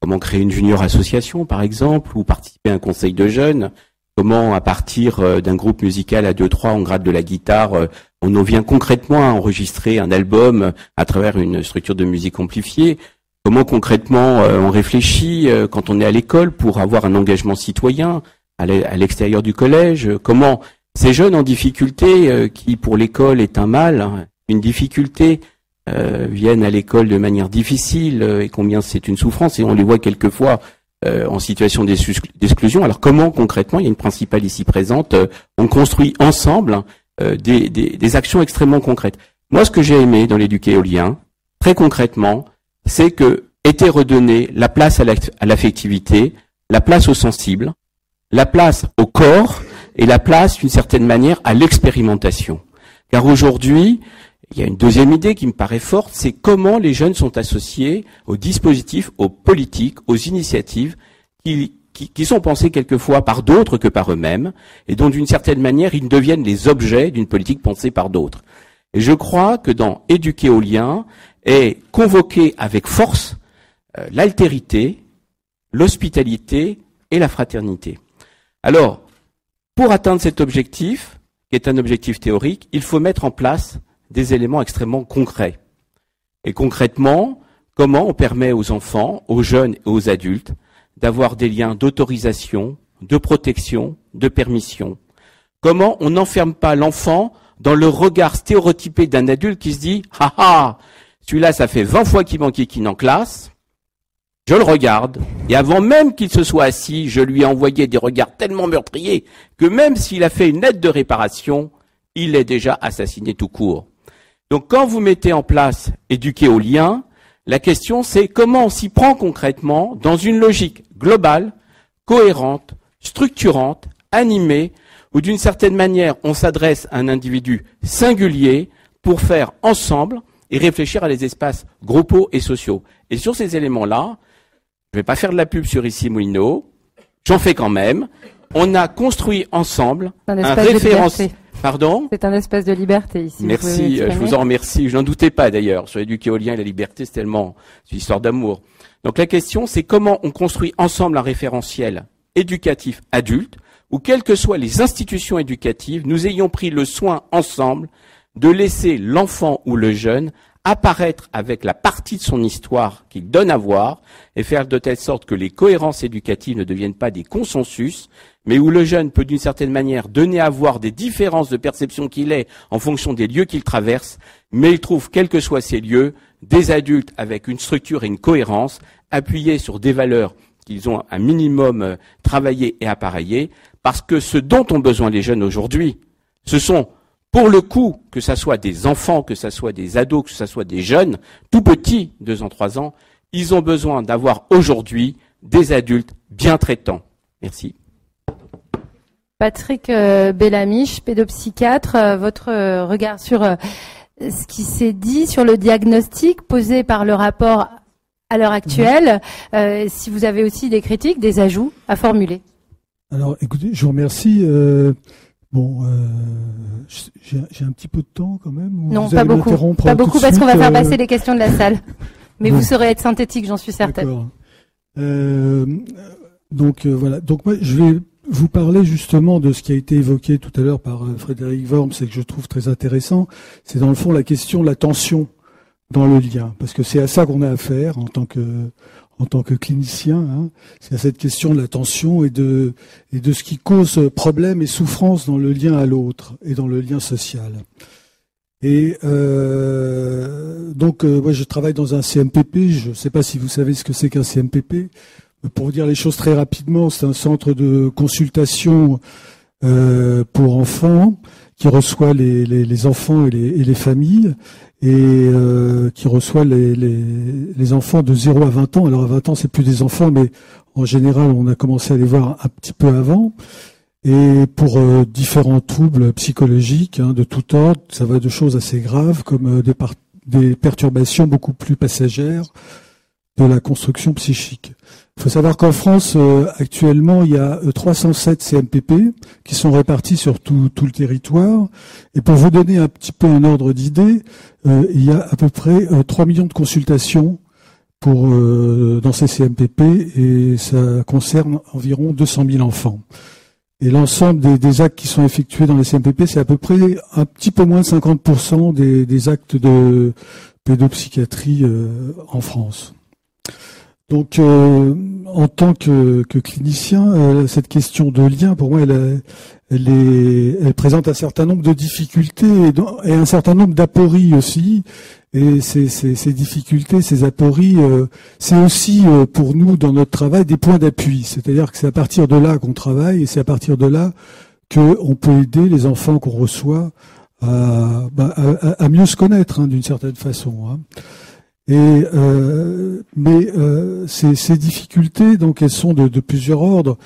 comment créer une junior association, par exemple, ou participer à un conseil de jeunes. Comment, à partir d'un groupe musical à 2-3, on gratte de la guitare, on en vient concrètement à enregistrer un album à travers une structure de musique amplifiée. Comment concrètement on réfléchit quand on est à l'école pour avoir un engagement citoyen à l'extérieur du collège. Comment ces jeunes en difficulté, qui pour l'école est un mal, une difficulté, viennent à l'école de manière difficile, et combien c'est une souffrance, et on les voit quelquefois en situation d'exclusion. Alors comment concrètement, il y a une principale ici présente, on construit ensemble des actions extrêmement concrètes. Moi, ce que j'ai aimé dans l'éduquer au lien, très concrètement, c'est que était redonnée la place à l'affectivité, la place au sensible, la place au corps et la place, d'une certaine manière, à l'expérimentation. Car aujourd'hui, il y a une deuxième idée qui me paraît forte, c'est comment les jeunes sont associés aux dispositifs, aux politiques, aux initiatives qui qui sont pensés quelquefois par d'autres que par eux-mêmes, et dont d'une certaine manière ils deviennent les objets d'une politique pensée par d'autres. Et je crois que dans Éduquer au lien est convoqué avec force l'altérité, l'hospitalité et la fraternité. Alors, pour atteindre cet objectif, qui est un objectif théorique, il faut mettre en place des éléments extrêmement concrets. Et concrètement, comment on permet aux enfants, aux jeunes et aux adultes d'avoir des liens d'autorisation, de protection, de permission? Comment on n'enferme pas l'enfant dans le regard stéréotypé d'un adulte qui se dit « Ah ah, celui-là, ça fait 20 fois qu'il m'enquiquine en classe, je le regarde, et avant même qu'il se soit assis, je lui ai envoyé des regards tellement meurtriers que même s'il a fait une lettre de réparation, il est déjà assassiné tout court. » Donc quand vous mettez en place Éduquer au lien, la question c'est comment on s'y prend concrètement dans une logique globale, cohérente, structurante, animée, où d'une certaine manière on s'adresse à un individu singulier pour faire ensemble et réfléchir à des espaces groupaux et sociaux. Et sur ces éléments-là, je ne vais pas faire de la pub sur Issy Moulineaux, j'en fais quand même. On a construit ensemble un référentiel. Pardon ? C'est un espace de liberté ici. Merci, je vous en remercie. Je n'en doutais pas d'ailleurs. Sur Éduquer au lien et la liberté, c'est tellement une histoire d'amour. Donc la question, c'est comment on construit ensemble un référentiel éducatif adulte, où quelles que soient les institutions éducatives, nous ayons pris le soin ensemble de laisser l'enfant ou le jeune apparaître avec la partie de son histoire qu'il donne à voir et faire de telle sorte que les cohérences éducatives ne deviennent pas des consensus, mais où le jeune peut d'une certaine manière donner à voir des différences de perception qu'il est en fonction des lieux qu'il traverse, mais il trouve, quels que soient ces lieux, des adultes avec une structure et une cohérence appuyés sur des valeurs qu'ils ont un minimum travaillé et appareillé, parce que ce dont ont besoin les jeunes aujourd'hui, ce sont pour le coup, que ça soit des enfants, que ça soit des ados, que ça soit des jeunes, tout petits, 2 ans, 3 ans, ils ont besoin d'avoir aujourd'hui des adultes bien traitants. Merci. Patrick Bellamiche, pédopsychiatre, votre regard sur ce qui s'est dit, sur le diagnostic posé par le rapport à l'heure actuelle, si vous avez aussi des critiques, des ajouts à formuler. Alors, écoutez, je vous remercie. J'ai un petit peu de temps quand même. Non, pas beaucoup. Pas beaucoup parce qu'on va faire passer les questions de la salle. Mais bon. Vous saurez être synthétique, j'en suis certaine. Voilà. Donc moi, je vais vous parler justement de ce qui a été évoqué tout à l'heure par Frédéric Worms et que je trouve très intéressant. C'est dans le fond la question de la tension dans le lien, parce que c'est à ça qu'on a affaire en tant que clinicien, hein. C'est à cette question de la tension et de ce qui cause problème et souffrance dans le lien à l'autre et dans le lien social. Et moi je travaille dans un CMPP, je ne sais pas si vous savez ce que c'est qu'un CMPP. Pour vous dire les choses très rapidement, c'est un centre de consultation pour enfants qui reçoit les enfants et les familles et qui reçoit les enfants de 0 à 20 ans. Alors à 20 ans, c'est plus des enfants, mais en général, on a commencé à les voir un petit peu avant. Et pour différents troubles psychologiques de tout ordre, ça va de choses assez graves comme des perturbations beaucoup plus passagères de la construction psychique. Il faut savoir qu'en France, actuellement, il y a 307 CMPP qui sont répartis sur tout le territoire. Et pour vous donner un petit peu un ordre d'idée, il y a à peu près 3 millions de consultations dans ces CMPP et ça concerne environ 200 000 enfants. Et l'ensemble des actes qui sont effectués dans les CMPP, c'est à peu près un petit peu moins de 50% des actes de pédopsychiatrie en France. Donc, en tant que clinicien, cette question de lien, pour moi, elle présente un certain nombre de difficultés et un certain nombre d'apories aussi. Et ces difficultés, ces apories, c'est aussi pour nous dans notre travail des points d'appui. C'est-à-dire que c'est à partir de là qu'on travaille et c'est à partir de là qu'on peut aider les enfants qu'on reçoit à mieux se connaître d'une certaine façon. Hein. Mais ces difficultés, donc, elles sont de plusieurs ordres.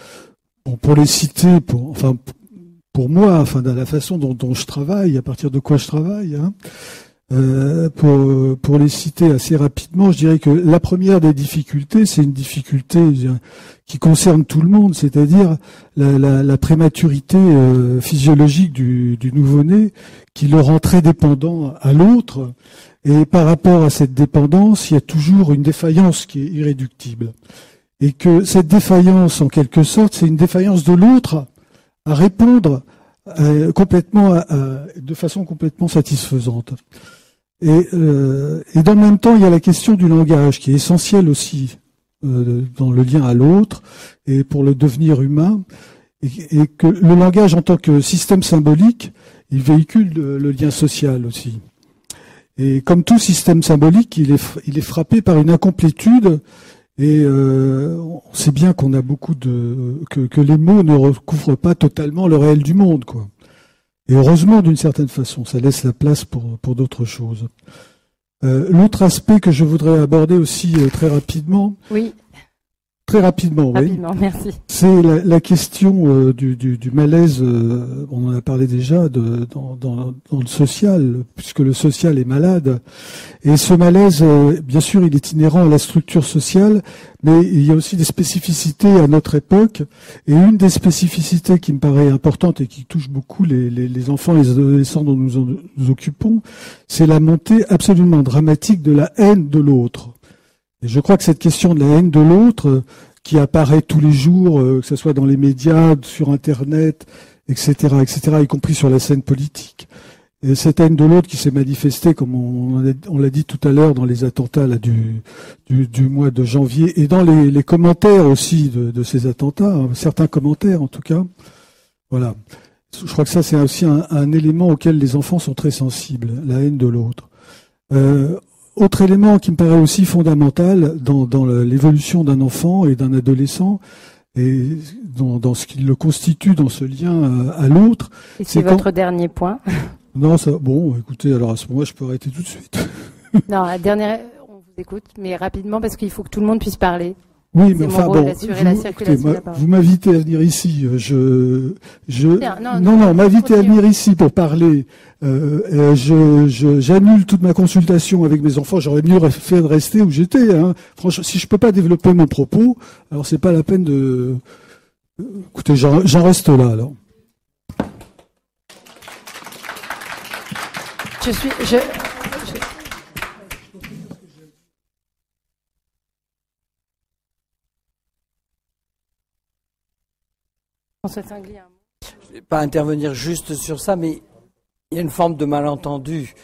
Bon, pour les citer, pour moi, dans la façon dont je travaille, à partir de quoi je travaille, hein, Pour les citer assez rapidement, je dirais que la première des difficultés, c'est une difficulté qui concerne tout le monde, c'est-à-dire la prématurité physiologique du nouveau-né qui le rend très dépendant à l'autre. Et par rapport à cette dépendance, il y a toujours une défaillance qui est irréductible. Et que cette défaillance, en quelque sorte, c'est une défaillance de l'autre à répondre de façon complètement satisfaisante. Et dans le même temps, il y a la question du langage qui est essentielle aussi dans le lien à l'autre et pour le devenir humain. Et que le langage, en tant que système symbolique, il véhicule le lien social aussi. Et comme tout système symbolique, il est frappé par une incomplétude. Et on sait bien qu'on a beaucoup que les mots ne recouvrent pas totalement le réel du monde, quoi. Et heureusement, d'une certaine façon, ça laisse la place pour d'autres choses. L'autre aspect que je voudrais aborder aussi très rapidement. Oui. Très rapidement, oui. Rapidement, merci. C'est la question du malaise. On en a parlé déjà dans le social, puisque le social est malade. Et ce malaise, bien sûr, il est inhérent à la structure sociale, mais il y a aussi des spécificités à notre époque. Et une des spécificités qui me paraît importante et qui touche beaucoup les enfants et les adolescents dont nous occupons, c'est la montée absolument dramatique de la haine de l'autre. Et je crois que cette question de la haine de l'autre, qui apparaît tous les jours, que ce soit dans les médias, sur Internet, etc., y compris sur la scène politique, et cette haine de l'autre qui s'est manifestée, comme on l'a dit tout à l'heure, dans les attentats là, du mois de janvier, et dans les commentaires aussi de ces attentats, hein, certains commentaires en tout cas. Voilà. Je crois que ça, c'est aussi un élément auquel les enfants sont très sensibles, la haine de l'autre. Autre élément qui me paraît aussi fondamental dans l'évolution d'un enfant et d'un adolescent, et dans ce qui le constitue dans ce lien à l'autre. Et c'est votre dernier point. Non, ça, bon, écoutez, alors à ce moment-là, je peux arrêter tout de suite. Non, la dernière, on vous écoute, mais rapidement parce qu'il faut que tout le monde puisse parler. Oui, mais enfin bon, vous m'invitez à venir ici. Non, m'inviter à venir ici pour parler. J'annule toute ma consultation avec mes enfants. J'aurais mieux fait de rester où j'étais. Hein. Franchement, si je peux pas développer mon propos, alors c'est pas la peine de. Écoutez, j'en reste là alors. Je ne vais pas intervenir juste sur ça, mais il y a une forme de malentendu qui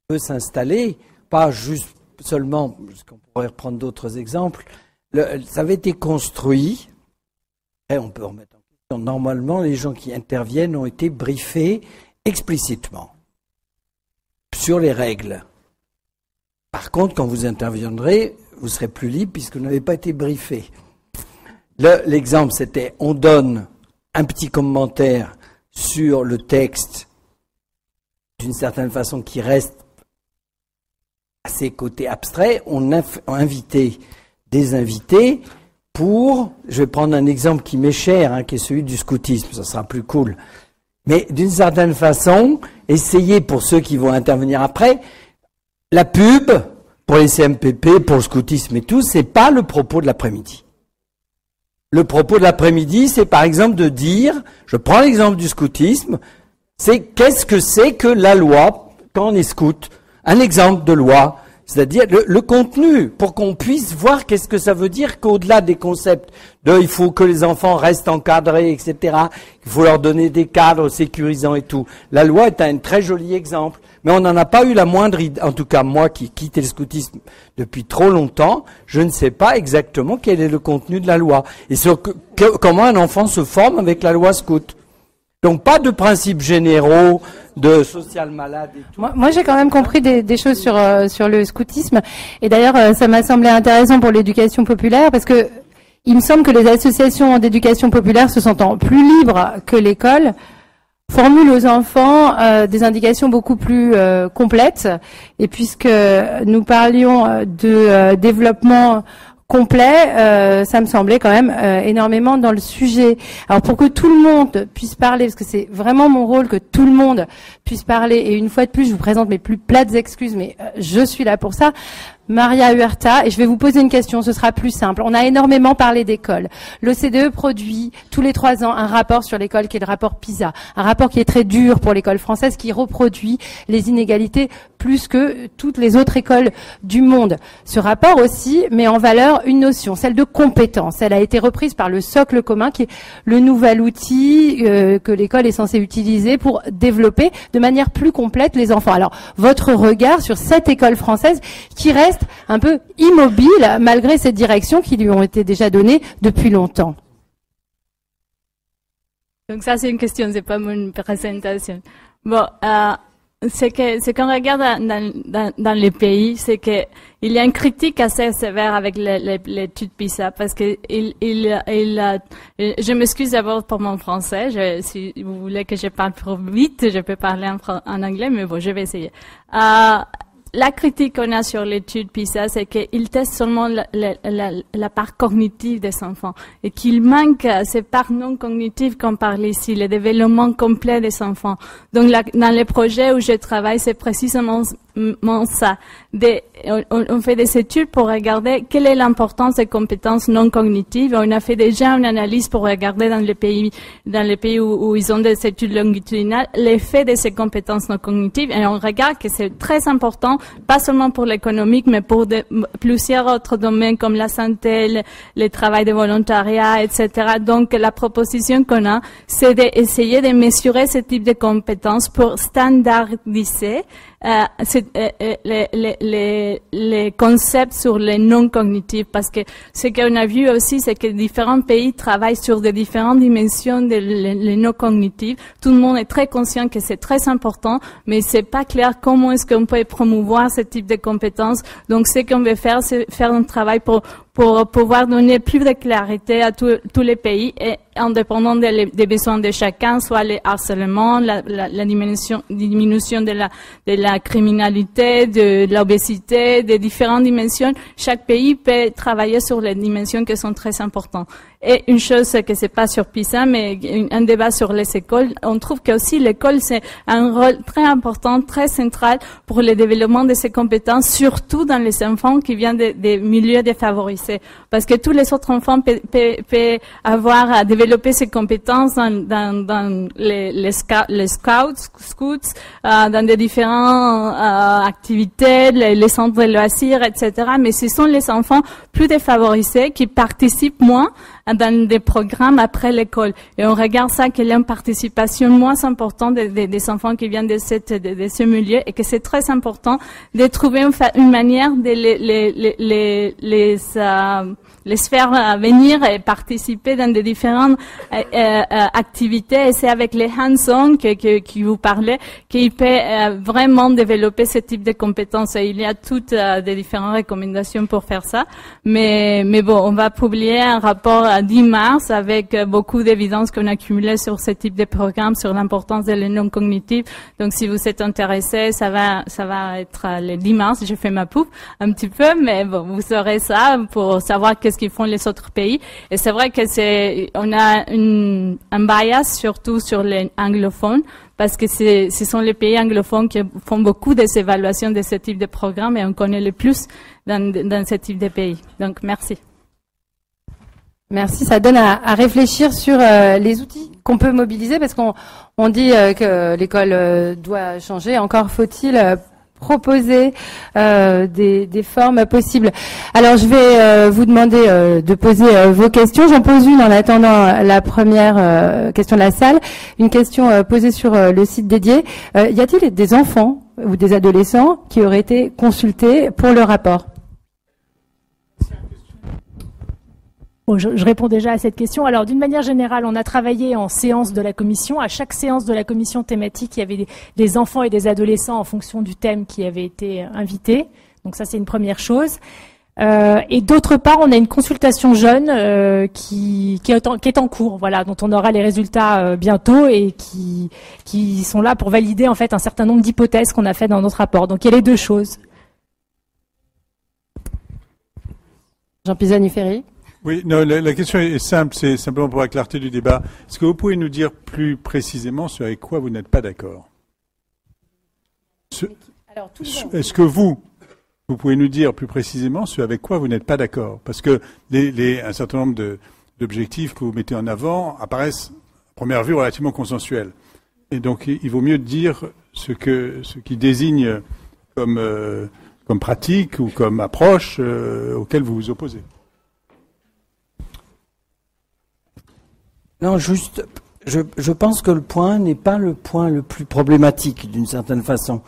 peut s'installer, pas juste seulement, parce qu'on pourrait reprendre d'autres exemples. Ça avait été construit, et on peut remettre en question, normalement les gens qui interviennent ont été briefés explicitement sur les règles. Par contre, quand vous interviendrez, vous serez plus libre puisque vous n'avez pas été briefé. L'exemple, c'était on donne un petit commentaire sur le texte d'une certaine façon qui reste à ses côtés abstraits. On a invité des invités pour, je vais prendre un exemple qui m'est cher, qui est celui du scoutisme, ça sera plus cool. Mais d'une certaine façon, essayez pour ceux qui vont intervenir après, la pub pour les CMPP, pour le scoutisme et tout, c'est pas le propos de l'après-midi. Le propos de l'après-midi, c'est par exemple de dire, je prends l'exemple du scoutisme, c'est qu'est-ce que c'est que la loi quand on est scout? Un exemple de loi, c'est-à-dire le contenu, pour qu'on puisse voir qu'est-ce que ça veut dire qu'au-delà des concepts de il faut que les enfants restent encadrés, etc., il faut leur donner des cadres sécurisants et tout. La loi est un très joli exemple. Mais on n'en a pas eu la moindre idée, en tout cas moi qui quittais le scoutisme depuis trop longtemps, je ne sais pas exactement quel est le contenu de la loi. Et comment un enfant se forme avec la loi scout. Donc pas de principes généraux, de social malade et tout. Moi j'ai quand même compris des choses sur le scoutisme. Et d'ailleurs ça m'a semblé intéressant pour l'éducation populaire parce que il me semble que les associations d'éducation populaire se sentant plus libres que l'école formule aux enfants des indications beaucoup plus complètes. Et puisque nous parlions de développement complet, ça me semblait quand même énormément dans le sujet. Alors pour que tout le monde puisse parler, parce que c'est vraiment mon rôle que tout le monde puisse parler, et une fois de plus, je vous présente mes plus plates excuses, mais je suis là pour ça. Maria Huerta, et je vais vous poser une question, ce sera plus simple. On a énormément parlé d'école. L'OCDE produit tous les 3 ans un rapport sur l'école qui est le rapport PISA, un rapport qui est très dur pour l'école française, qui reproduit les inégalités plus que toutes les autres écoles du monde. Ce rapport aussi met en valeur une notion, celle de compétence. Elle a été reprise par le socle commun, qui est le nouvel outil que l'école est censée utiliser pour développer de manière plus complète les enfants. Alors, votre regard sur cette école française qui reste un peu immobile malgré ces directions qui lui ont été déjà données depuis longtemps. Donc ça c'est une question, c'est pas mon présentation. Bon, ce qu'on regarde dans les pays, c'est que il y a une critique assez sévère avec l'étude PISA parce que je m'excuse d'abord pour mon français. Si vous voulez que je parle trop vite, je peux parler en anglais, mais bon, je vais essayer. La critique qu'on a sur l'étude PISA, c'est qu'il teste seulement la part cognitive des enfants et qu'il manque ces parts non cognitives qu'on parle ici, le développement complet des enfants. Donc, dans les projets où je travaille, c'est précisément ça. On fait des études pour regarder quelle est l'importance des compétences non cognitives. On a fait déjà une analyse pour regarder dans les pays où ils ont des études longitudinales l'effet de ces compétences non cognitives et on regarde que c'est très important, pas seulement pour l'économique, mais pour plusieurs autres domaines comme la santé, le travail de volontariat, etc. Donc, la proposition qu'on a, c'est d'essayer de mesurer ce type de compétences pour standardiser les concepts sur les non cognitifs, parce que ce qu'on a vu aussi, c'est que différents pays travaillent sur des différentes dimensions de les non cognitifs. Tout le monde est très conscient que c'est très important, mais c'est pas clair comment est-ce qu'on peut promouvoir ce type de compétences. Donc, ce qu'on veut faire, c'est faire un travail pour pouvoir donner plus de clarité à tous les pays et en dépendant des besoins de chacun, soit le harcèlement, la diminution de la criminalité, de l'obésité, des différentes dimensions. Chaque pays peut travailler sur les dimensions qui sont très importantes. Et une chose que c'est pas sur PISA, mais un débat sur les écoles, on trouve que aussi l'école c'est un rôle très important, très central pour le développement de ces compétences, surtout dans les enfants qui viennent des milieux défavorisés. Parce que tous les autres enfants peuvent avoir à développer ces compétences dans les scouts, dans des différentes activités, les centres de loisirs, etc. Mais ce sont les enfants plus défavorisés qui participent moins dans des programmes après l'école. Et on regarde ça qu'il y a une participation moins importante des enfants qui viennent de ce milieu et que c'est très important de trouver une manière de les faire venir et participer dans des différentes activités. Et c'est avec les hands-on qui vous parlait qu'il peut vraiment développer ce type de compétences. Et il y a toutes des différentes recommandations pour faire ça. Mais bon, on va publier un rapport à 10 mars avec beaucoup d'évidences qu'on a accumulées sur ce type de programme, sur l'importance de les non cognitifs. Donc, si vous êtes intéressés, ça va être le 10 mars. J'ai fait ma poupe un petit peu, mais bon, vous saurez ça pour savoir qu'est-ce qu'ils font les autres pays. Et c'est vrai que on a un bias surtout sur les anglophones, parce que ce sont les pays anglophones qui font beaucoup des évaluations de ce type de programme et on connaît le plus dans ce type de pays. Donc, merci. Merci, ça donne à réfléchir sur les outils qu'on peut mobiliser, parce qu'on dit que l'école doit changer. Encore faut-il proposer des formes possibles. Alors, je vais vous demander de poser vos questions. J'en pose une en attendant la première question de la salle. Une question posée sur le site dédié. Y a-t-il des enfants ou des adolescents qui auraient été consultés pour le rapport ? Bon, je réponds déjà à cette question. Alors, d'une manière générale, on a travaillé en séance de la commission. À chaque séance de la commission thématique, il y avait des enfants et des adolescents en fonction du thème qui avait été invité. Donc ça, c'est une première chose. Et d'autre part, on a une consultation jeune qui est en cours, voilà, dont on aura les résultats bientôt et qui sont là pour valider en fait un certain nombre d'hypothèses qu'on a fait dans notre rapport. Donc il y a les deux choses. Jean Pisani-Ferry. Oui, non, la question est simple, c'est simplement pour la clarté du débat. Est-ce que vous pouvez nous dire plus précisément ce avec quoi vous n'êtes pas d'accord? Est-ce que vous pouvez nous dire plus précisément ce avec quoi vous n'êtes pas d'accord? Parce que un certain nombre d'objectifs que vous mettez en avant apparaissent, à première vue, relativement consensuels. Et donc, il vaut mieux dire ce qui désigne comme pratique ou comme approche auquel vous vous opposez. Non, juste, je pense que le point n'est pas le point le plus problématique d'une certaine façon.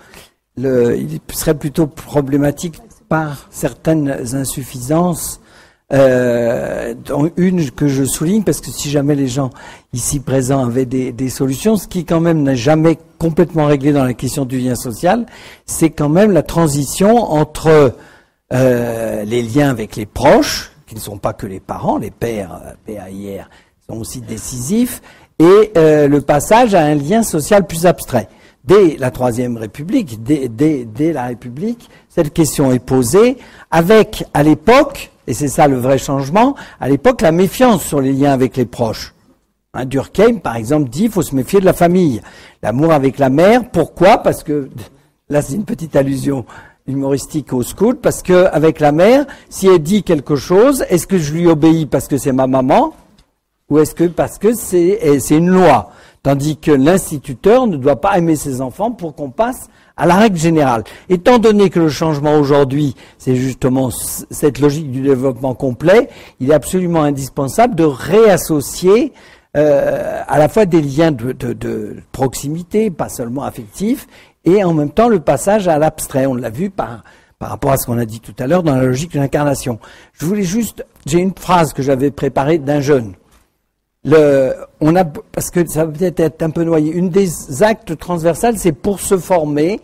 Il serait plutôt problématique par certaines insuffisances, dont une que je souligne, parce que si jamais les gens ici présents avaient des solutions, ce qui quand même n'a jamais complètement réglé dans la question du lien social, c'est quand même la transition entre les liens avec les proches, qui ne sont pas que les parents, les pères, PAIR, sont aussi décisifs, et le passage à un lien social plus abstrait. Dès la Troisième République, dès la République, cette question est posée avec, à l'époque, et c'est ça le vrai changement, à l'époque, la méfiance sur les liens avec les proches. Durkheim, par exemple, dit qu'il faut se méfier de la famille. L'amour avec la mère, pourquoi? Parce que, là c'est une petite allusion humoristique au scout, parce que avec la mère, si elle dit quelque chose, est-ce que je lui obéis parce que c'est ma maman? Ou est-ce que parce que c'est une loi? Tandis que l'instituteur ne doit pas aimer ses enfants pour qu'on passe à la règle générale. Étant donné que le changement aujourd'hui, c'est justement cette logique du développement complet, il est absolument indispensable de réassocier à la fois des liens de proximité, pas seulement affectifs, et en même temps le passage à l'abstrait. On l'a vu par rapport à ce qu'on a dit tout à l'heure dans la logique de l'incarnation. J'ai une phrase que j'avais préparée d'un jeune. Parce que ça va peut-être être un peu noyé. Une des actes transversales, c'est pour se former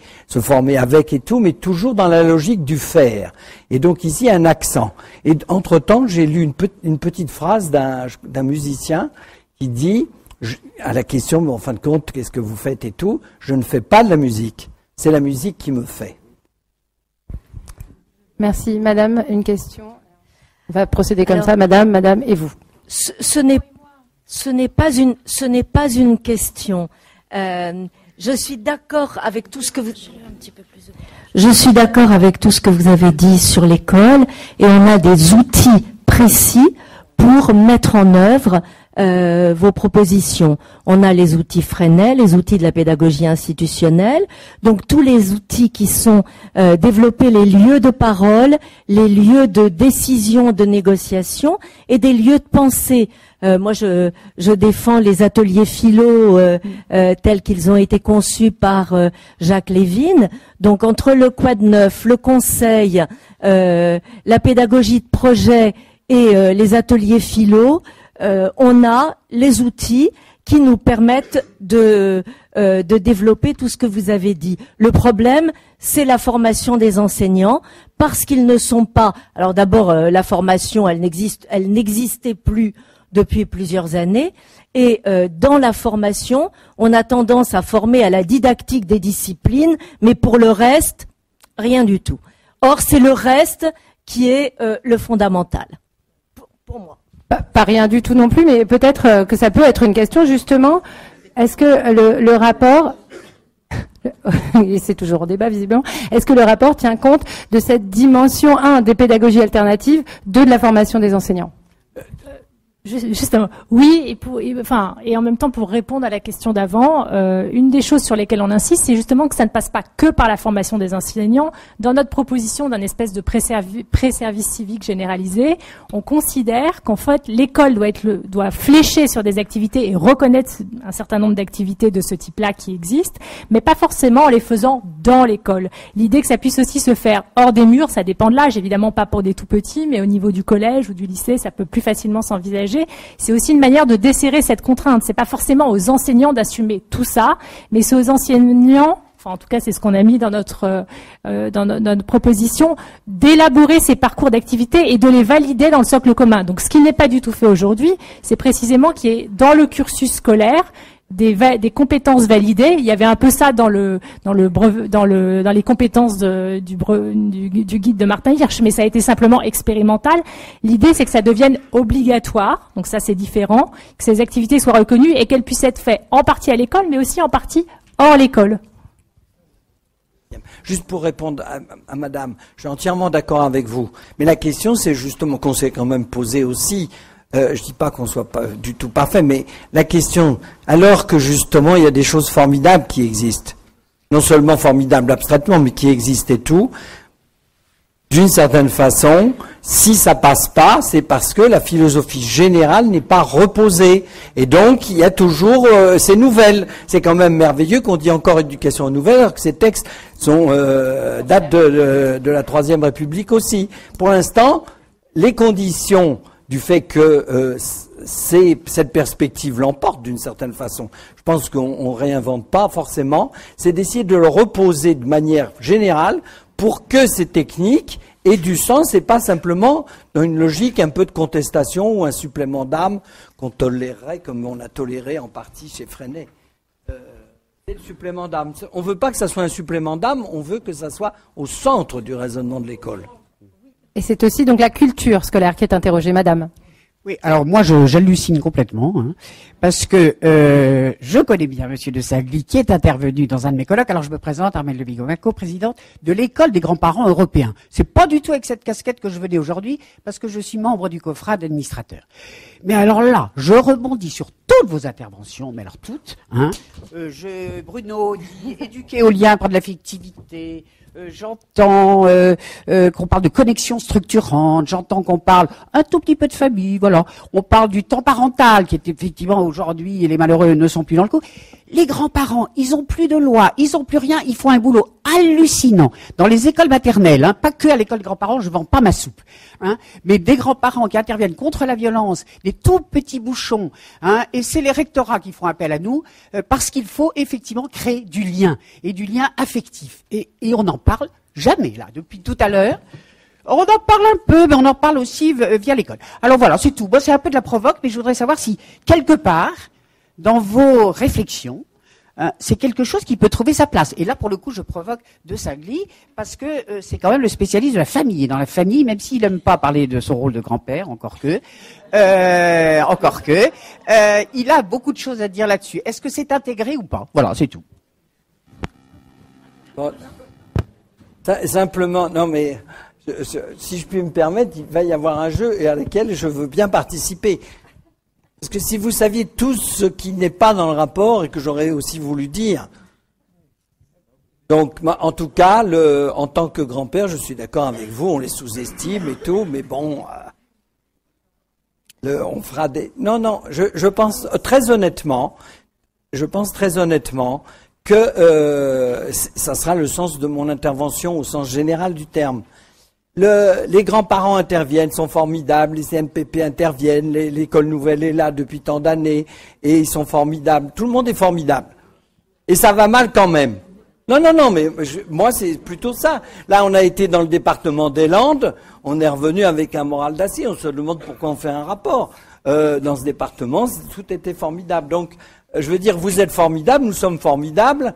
avec et tout, mais toujours dans la logique du faire. Et donc ici, un accent. Et entre-temps, j'ai lu une petite phrase d'un musicien qui dit, à la question, mais en fin de compte, qu'est-ce que vous faites et tout, je ne fais pas de la musique. C'est la musique qui me fait. Merci. Madame, une question. On va procéder comme ça. Madame, et vous. Ce n'est pas une question. Je suis d'accord avec tout ce que vous. Je suis d'accord avec tout ce que vous avez dit sur l'école, et on a des outils précis pour mettre en œuvre vos propositions. On a les outils Freinet, les outils de la pédagogie institutionnelle, donc tous les outils qui sont développer les lieux de parole, les lieux de décision, de négociation et des lieux de pensée. Moi, je défends les ateliers philo tels qu'ils ont été conçus par Jacques Lévin. Donc, entre le Quad Neuf, le conseil, la pédagogie de projet et les ateliers philo, on a les outils qui nous permettent de développer tout ce que vous avez dit. Le problème, c'est la formation des enseignants, parce qu'ils ne sont pas. Alors d'abord, la formation, elle n'existait plus depuis plusieurs années, et dans la formation, on a tendance à former à la didactique des disciplines, mais pour le reste, rien du tout. Or, c'est le reste qui est le fondamental, pour moi. Pas rien du tout non plus, mais peut-être que ça peut être une question, justement. Est-ce que le rapport, c'est toujours en débat visiblement, est-ce que le rapport tient compte de cette dimension, 1, des pédagogies alternatives, 2, de la formation des enseignants? Justement, oui, et en même temps pour répondre à la question d'avant, une des choses sur lesquelles on insiste, c'est justement que ça ne passe pas que par la formation des enseignants. Dans notre proposition d'un espèce de pré-service civique généralisé, on considère qu'en fait l'école doit flécher sur des activités et reconnaître un certain nombre d'activités de ce type-là qui existent, mais pas forcément en les faisant dans l'école. L'idée que ça puisse aussi se faire hors des murs, ça dépend de l'âge, évidemment pas pour des tout petits, mais au niveau du collège ou du lycée, ça peut plus facilement s'envisager. C'est aussi une manière de desserrer cette contrainte. C'est pas forcément aux enseignants d'assumer tout ça, mais c'est aux enseignants, enfin en tout cas c'est ce qu'on a mis dans notre proposition, d'élaborer ces parcours d'activité et de les valider dans le socle commun. Donc ce qui n'est pas du tout fait aujourd'hui, c'est précisément qu'il y ait dans le cursus scolaire des compétences validées. Il y avait un peu ça dans les compétences du guide de Martin Hirsch, mais ça a été simplement expérimental. L'idée, c'est que ça devienne obligatoire. Donc ça, c'est différent. Que ces activités soient reconnues et qu'elles puissent être faites en partie à l'école, mais aussi en partie hors l'école. Juste pour répondre à madame, je suis entièrement d'accord avec vous. Mais la question, c'est justement qu'on s'est quand même posé aussi. Je dis pas qu'on soit pas du tout parfait, mais la question, alors que justement il y a des choses formidables qui existent, non seulement formidables abstraitement, mais qui existent et tout, d'une certaine façon, si ça passe pas, c'est parce que la philosophie générale n'est pas reposée. Et donc, il y a toujours ces nouvelles. C'est quand même merveilleux qu'on dit encore éducation nouvelle, alors que ces textes datent de la Troisième République aussi. Pour l'instant, les conditions du fait que cette perspective l'emporte d'une certaine façon, je pense qu'on réinvente pas forcément, c'est d'essayer de le reposer de manière générale pour que ces techniques aient du sens et pas simplement dans une logique un peu de contestation ou un supplément d'âme qu'on tolérerait comme on a toléré en partie chez Freinet. C'est le supplément d'âme. On veut pas que ça soit un supplément d'âme, on veut que ça soit au centre du raisonnement de l'école. Et c'est aussi donc la culture scolaire qui est interrogée, madame. Oui, alors moi j'hallucine complètement, hein, parce que je connais bien Monsieur de Sagli qui est intervenu dans un de mes colloques. Alors je me présente, Armelle de Bigot, co-présidente de l'école des grands-parents européens. C'est pas du tout avec cette casquette que je venais aujourd'hui, parce que je suis membre du COFRA d'administrateurs. Mais alors là, je rebondis sur toutes vos interventions, mais alors toutes, hein. Bruno dit éduquer au lien par de l'affectivité. J'entends qu'on parle de connexion structurante, j'entends qu'on parle un tout petit peu de famille, voilà. On parle du temps parental, qui est effectivement aujourd'hui, et les malheureux ne sont plus dans le coup. Les grands-parents, ils ont plus de loi, ils ont plus rien, ils font un boulot hallucinant. Dans les écoles maternelles, hein, pas que à l'école des grands-parents, je vends pas ma soupe, hein, mais des grands-parents qui interviennent contre la violence, des tout petits bouchons, hein, et c'est les rectorats qui font appel à nous, parce qu'il faut effectivement créer du lien, et du lien affectif. Et on n'en parle jamais, là, depuis tout à l'heure. On en parle un peu, mais on en parle aussi via l'école. Alors voilà, c'est tout. Bon, c'est un peu de la provoque, mais je voudrais savoir si, quelque part, dans vos réflexions, c'est quelque chose qui peut trouver sa place. Et là, pour le coup, je provoque de Sagli, parce que c'est quand même le spécialiste de la famille. Et dans la famille, même s'il n'aime pas parler de son rôle de grand-père, encore que, il a beaucoup de choses à dire là-dessus. Est-ce que c'est intégré ou pas? Voilà, c'est tout. Bon, simplement, non mais, si je puis me permettre, il va y avoir un jeu et à lequel je veux bien participer. Parce que si vous saviez tout ce qui n'est pas dans le rapport et que j'aurais aussi voulu dire. Donc, en tout cas, en tant que grand-père, je suis d'accord avec vous, on les sous-estime et tout, mais bon, on fera des... Non, je pense très honnêtement que ça sera le sens de mon intervention au sens général du terme. Les grands-parents interviennent, sont formidables, les CMPP interviennent, l'école nouvelle est là depuis tant d'années, et ils sont formidables. Tout le monde est formidable. Et ça va mal quand même. Non, mais moi c'est plutôt ça. Là, on a été dans le département des Landes, on est revenu avec un moral d'acier, on se demande pourquoi on fait un rapport. Dans ce département, tout était formidable. Donc, je veux dire, vous êtes formidables, nous sommes formidables.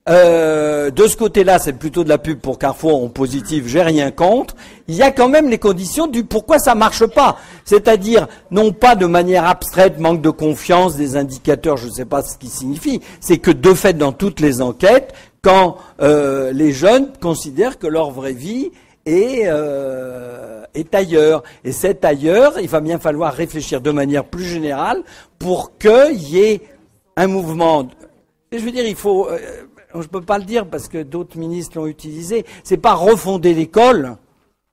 De ce côté-là, c'est plutôt de la pub pour Carrefour en positif, j'ai rien contre. Il y a quand même les conditions du pourquoi ça marche pas. C'est-à-dire, non pas de manière abstraite, manque de confiance, des indicateurs, je ne sais pas ce qui signifie. C'est que de fait, dans toutes les enquêtes, quand les jeunes considèrent que leur vraie vie est ailleurs. Et cet ailleurs, il va bien falloir réfléchir de manière plus générale pour qu'il y ait un mouvement. Et je veux dire, il faut... je peux pas le dire parce que d'autres ministres l'ont utilisé. C'est pas refonder l'école,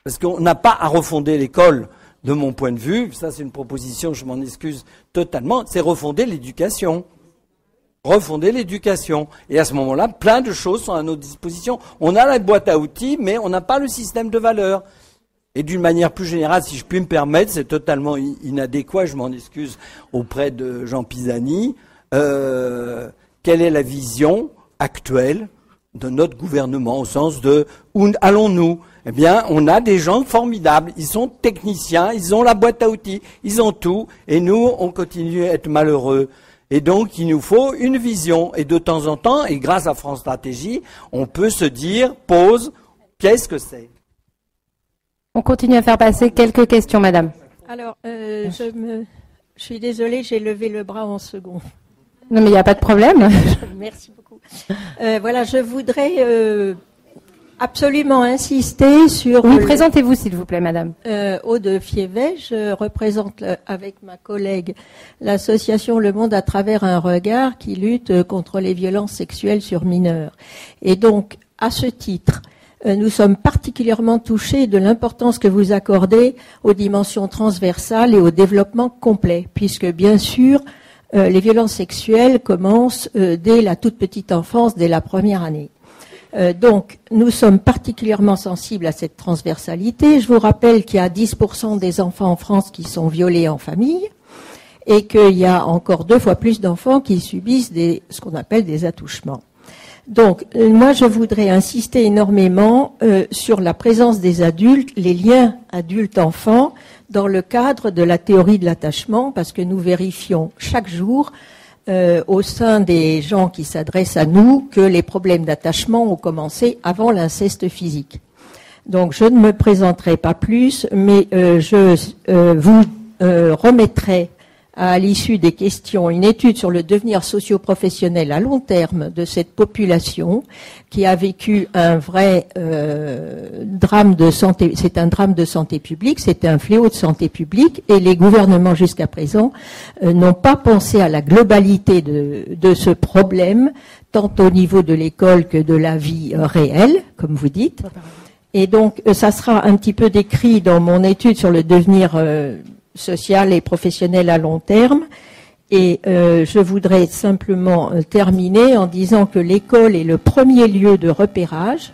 parce qu'on n'a pas à refonder l'école, de mon point de vue. Ça, c'est une proposition, je m'en excuse totalement. C'est refonder l'éducation. Refonder l'éducation. Et à ce moment-là, plein de choses sont à notre disposition. On a la boîte à outils, mais on n'a pas le système de valeurs. Et d'une manière plus générale, si je puis me permettre, c'est totalement inadéquat, je m'en excuse auprès de Jean Pisani. Quelle est la vision actuelle de notre gouvernement au sens de où allons-nous? Eh bien, on a des gens formidables, ils sont techniciens, ils ont la boîte à outils, ils ont tout, et nous, on continue à être malheureux. Et donc, il nous faut une vision. Et de temps en temps, et grâce à France Stratégie, on peut se dire, pause, qu'est-ce que c'est? On continue à faire passer quelques questions, madame. Alors, je suis désolée, j'ai levé le bras en second. Non, mais il n'y a pas de problème. Merci beaucoup. Voilà, je voudrais absolument insister sur... Oui, présentez-vous, s'il vous plaît, madame. Aude Fievet, je représente avec ma collègue l'association Le Monde à travers un regard qui lutte contre les violences sexuelles sur mineurs. Et donc, à ce titre, nous sommes particulièrement touchés de l'importance que vous accordez aux dimensions transversales et au développement complet, puisque bien sûr, les violences sexuelles commencent dès la toute petite enfance, dès la première année. Donc, nous sommes particulièrement sensibles à cette transversalité. Je vous rappelle qu'il y a 10% des enfants en France qui sont violés en famille et qu'il y a encore 2 fois plus d'enfants qui subissent ce qu'on appelle des attouchements. Donc, moi, je voudrais insister énormément sur la présence des adultes, les liens adultes-enfants, dans le cadre de la théorie de l'attachement, parce que nous vérifions chaque jour au sein des gens qui s'adressent à nous que les problèmes d'attachement ont commencé avant l'inceste physique. Donc, je ne me présenterai pas plus, mais je vous remettrai à l'issue des questions une étude sur le devenir socio-professionnel à long terme de cette population qui a vécu un vrai drame de santé. C'est un drame de santé publique, c'est un fléau de santé publique et les gouvernements jusqu'à présent n'ont pas pensé à la globalité de ce problème, tant au niveau de l'école que de la vie réelle, comme vous dites. Et donc, ça sera un petit peu décrit dans mon étude sur le devenir social et professionnel à long terme. Et je voudrais simplement terminer en disant que l'école est le premier lieu de repérage,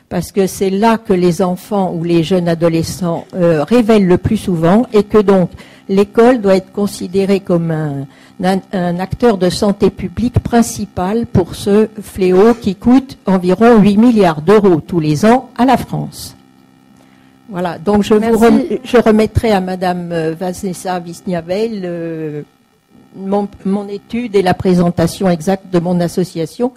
parce que c'est là que les enfants ou les jeunes adolescents révèlent le plus souvent, et que donc l'école doit être considérée comme un acteur de santé publique principal pour ce fléau qui coûte environ 8 milliards d'euros tous les ans à la France. Voilà, donc je remettrai à Madame Vanessa Wisniewel mon étude et la présentation exacte de mon association.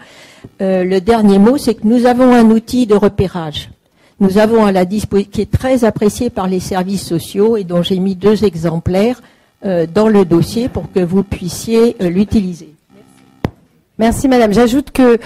Le dernier mot, c'est que nous avons un outil de repérage. Nous avons à la disposition, qui est très apprécié par les services sociaux et dont j'ai mis 2 exemplaires dans le dossier pour que vous puissiez l'utiliser. Merci madame. J'ajoute que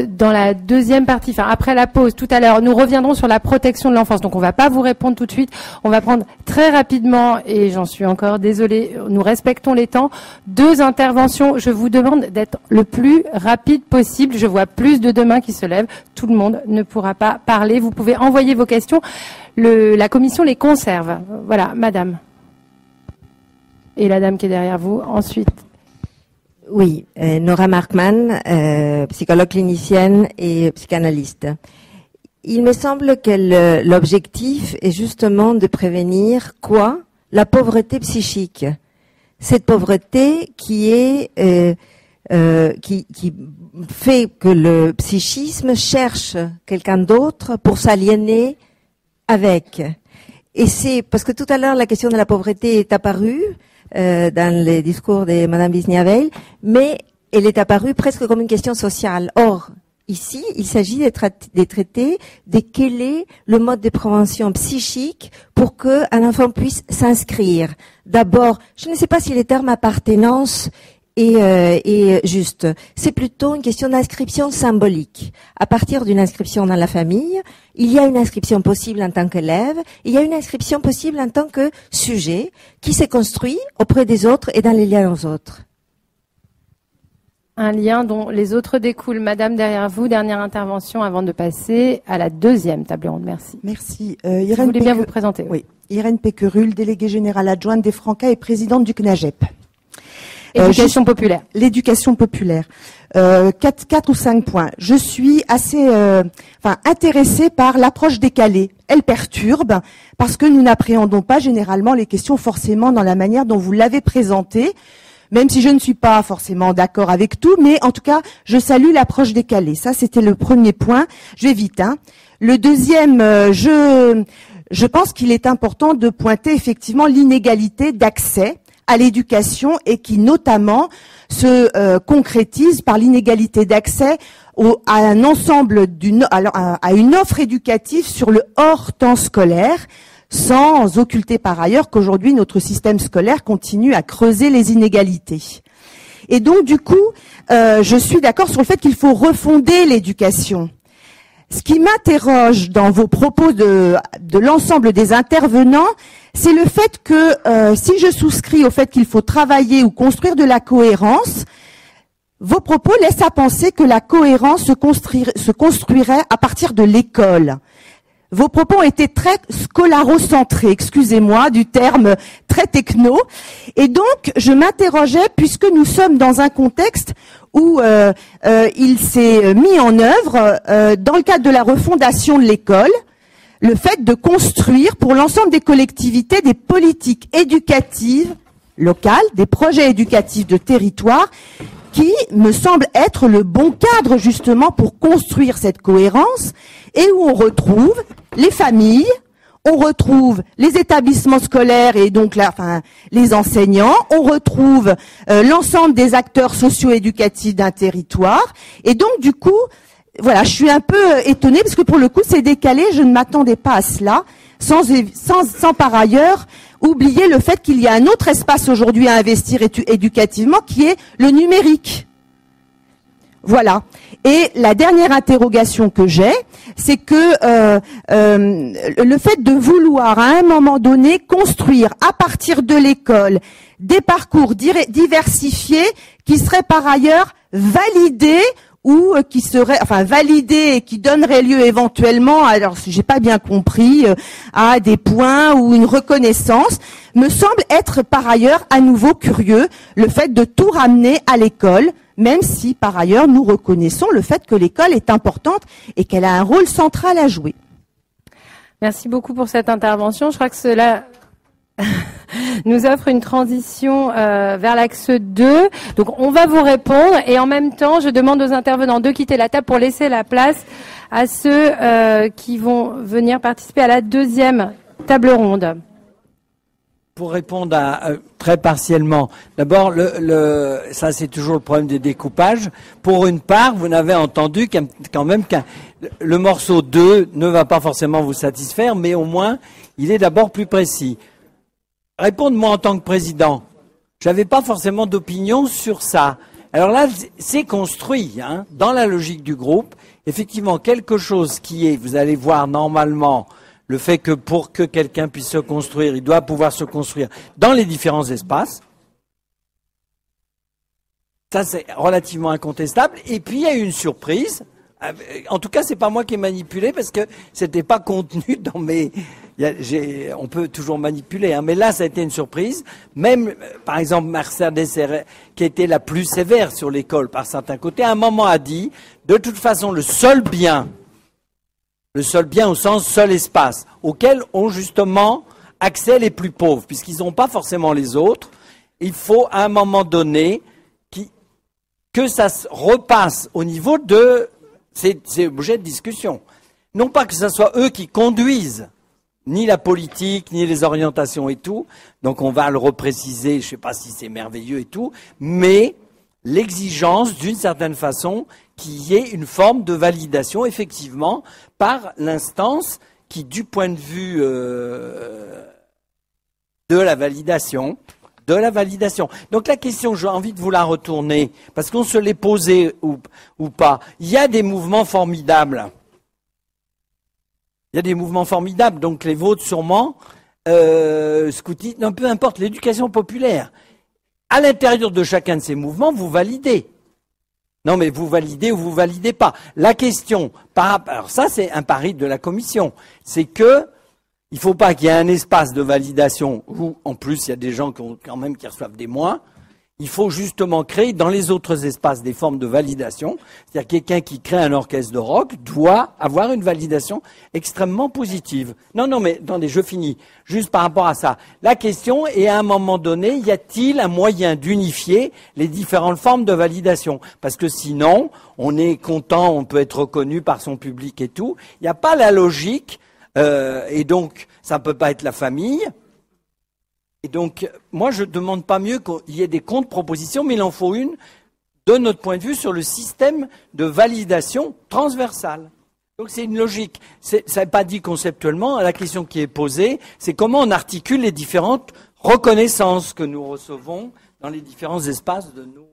dans la deuxième partie, enfin après la pause, tout à l'heure, nous reviendrons sur la protection de l'enfance. Donc on ne va pas vous répondre tout de suite. On va prendre très rapidement, et j'en suis encore désolée, nous respectons les temps, 2 interventions. Je vous demande d'être le plus rapide possible. Je vois plus de mains qui se lèvent. Tout le monde ne pourra pas parler. Vous pouvez envoyer vos questions. La commission les conserve. Voilà, madame. Et la dame qui est derrière vous. Ensuite. Oui, Nora Markman, psychologue clinicienne et psychanalyste. Il me semble que l'objectif est justement de prévenir quoi? La pauvreté psychique. Cette pauvreté qui fait que le psychisme cherche quelqu'un d'autre pour s'aliéner avec. Et c'est parce que tout à l'heure la question de la pauvreté est apparue dans les discours de Madame Wisniewel, mais elle est apparue presque comme une question sociale. Or, ici, il s'agit de traiter de quel est le mode de prévention psychique pour qu'un enfant puisse s'inscrire. D'abord, je ne sais pas si le terme appartenance est juste. C'est plutôt une question d'inscription symbolique. À partir d'une inscription dans la famille, il y a une inscription possible en tant qu'élève, il y a une inscription possible en tant que sujet qui se construit auprès des autres et dans les liens aux autres. Un lien dont les autres découlent. Madame, derrière vous, dernière intervention avant de passer à la deuxième table ronde. Merci. Merci. Irène, vous voulez bien vous présenter? Oui. Irène Péquerul, déléguée générale adjointe des Francas et présidente du CNAGEP. Éducation populaire. L'éducation populaire. 4 ou 5 points. Je suis assez intéressée par l'approche décalée. Elle perturbe parce que nous n'appréhendons pas généralement les questions forcément dans la manière dont vous l'avez présentée, même si je ne suis pas forcément d'accord avec tout, mais en tout cas, je salue l'approche décalée. Ça, c'était le premier point. Je vais vite. Le deuxième, je pense qu'il est important de pointer effectivement l'inégalité d'accès à l'éducation et qui notamment se concrétise par l'inégalité d'accès à un ensemble à une offre éducative sur le hors temps scolaire, sans occulter par ailleurs qu'aujourd'hui notre système scolaire continue à creuser les inégalités. Et donc du coup, je suis d'accord sur le fait qu'il faut refonder l'éducation. Ce qui m'interroge dans vos propos de l'ensemble des intervenants, c'est le fait que si je souscris au fait qu'il faut travailler ou construire de la cohérence, vos propos laissent à penser que la cohérence se construirait à partir de l'école. Vos propos ont été très scolarocentrés, excusez-moi du terme très techno. Et donc, je m'interrogeais, puisque nous sommes dans un contexte où il s'est mis en œuvre, dans le cadre de la refondation de l'école, le fait de construire pour l'ensemble des collectivités des politiques éducatives locales, des projets éducatifs de territoire, qui me semble être le bon cadre justement pour construire cette cohérence et où on retrouve les familles, on retrouve les établissements scolaires et donc les enseignants, on retrouve l'ensemble des acteurs socio-éducatifs d'un territoire. Et donc du coup, voilà, je suis un peu étonnée parce que pour le coup c'est décalé, je ne m'attendais pas à cela, sans par ailleurs oublier le fait qu'il y a un autre espace aujourd'hui à investir éducativement qui est le numérique. Voilà. Et la dernière interrogation que j'ai, c'est que le fait de vouloir à un moment donné construire à partir de l'école des parcours diversifiés qui seraient par ailleurs validés ou qui seraient validés et qui donneraient lieu éventuellement, alors si j'ai pas bien compris, à des points ou une reconnaissance, me semble être par ailleurs à nouveau curieux le fait de tout ramener à l'école, même si par ailleurs nous reconnaissons le fait que l'école est importante et qu'elle a un rôle central à jouer. Merci beaucoup pour cette intervention. Je crois que cela nous offre une transition vers l'axe 2. Donc on va vous répondre et en même temps je demande aux intervenants de quitter la table pour laisser la place à ceux qui vont venir participer à la deuxième table ronde. Pour répondre très partiellement, d'abord, ça c'est toujours le problème des découpages. Pour une part, vous n'avez entendu quand même qu'un le morceau 2 ne va pas forcément vous satisfaire, mais au moins, il est d'abord plus précis. Répondre-moi en tant que président, j'avais pas forcément d'opinion sur ça. Alors là, c'est construit, hein, dans la logique du groupe, effectivement quelque chose qui est, vous allez voir normalement, le fait que pour que quelqu'un puisse se construire, il doit pouvoir se construire dans les différents espaces. Ça, c'est relativement incontestable. Et puis, il y a eu une surprise. En tout cas, c'est pas moi qui ai manipulé parce que c'était pas contenu dans mes... on peut toujours manipuler, hein, mais là, ça a été une surprise. Même, par exemple, Mercedes, qui était la plus sévère sur l'école par certains côtés, à un moment a dit, de toute façon, le seul bien au sens seul espace, auquel ont justement accès les plus pauvres, puisqu'ils n'ont pas forcément les autres, il faut à un moment donné que ça se repasse au niveau de... C'est objet de discussion. Non pas que ce soit eux qui conduisent ni la politique, ni les orientations et tout, donc on va le repréciser, je ne sais pas si c'est merveilleux et tout, mais l'exigence d'une certaine façon qu'il y ait une forme de validation, effectivement, par l'instance qui, du point de vue de la validation. Donc la question, j'ai envie de vous la retourner, parce qu'on se l'est posée ou pas. Il y a des mouvements formidables. Donc les vôtres sûrement, scoutisme, non, peu importe, l'éducation populaire. À l'intérieur de chacun de ces mouvements, vous validez. Non, mais vous validez ou vous validez pas. La question, alors ça c'est un pari de la commission, c'est que il ne faut pas qu'il y ait un espace de validation où, en plus, il y a des gens qui reçoivent des mois. Il faut justement créer dans les autres espaces des formes de validation. C'est-à-dire quelqu'un qui crée un orchestre de rock doit avoir une validation extrêmement positive. Non, mais attendez, je finis. Juste par rapport à ça. La question est, à un moment donné, y a-t-il un moyen d'unifier les différentes formes de validation? Parce que sinon, on est content, on peut être reconnu par son public et tout. Il n'y a pas la logique... et donc, ça ne peut pas être la famille. Et donc, moi, je ne demande pas mieux qu'il y ait des contre-propositions, mais il en faut une, de notre point de vue, sur le système de validation transversale. Donc c'est une logique. Ça n'est pas dit conceptuellement. La question qui est posée, c'est comment on articule les différentes reconnaissances que nous recevons dans les différents espaces de nos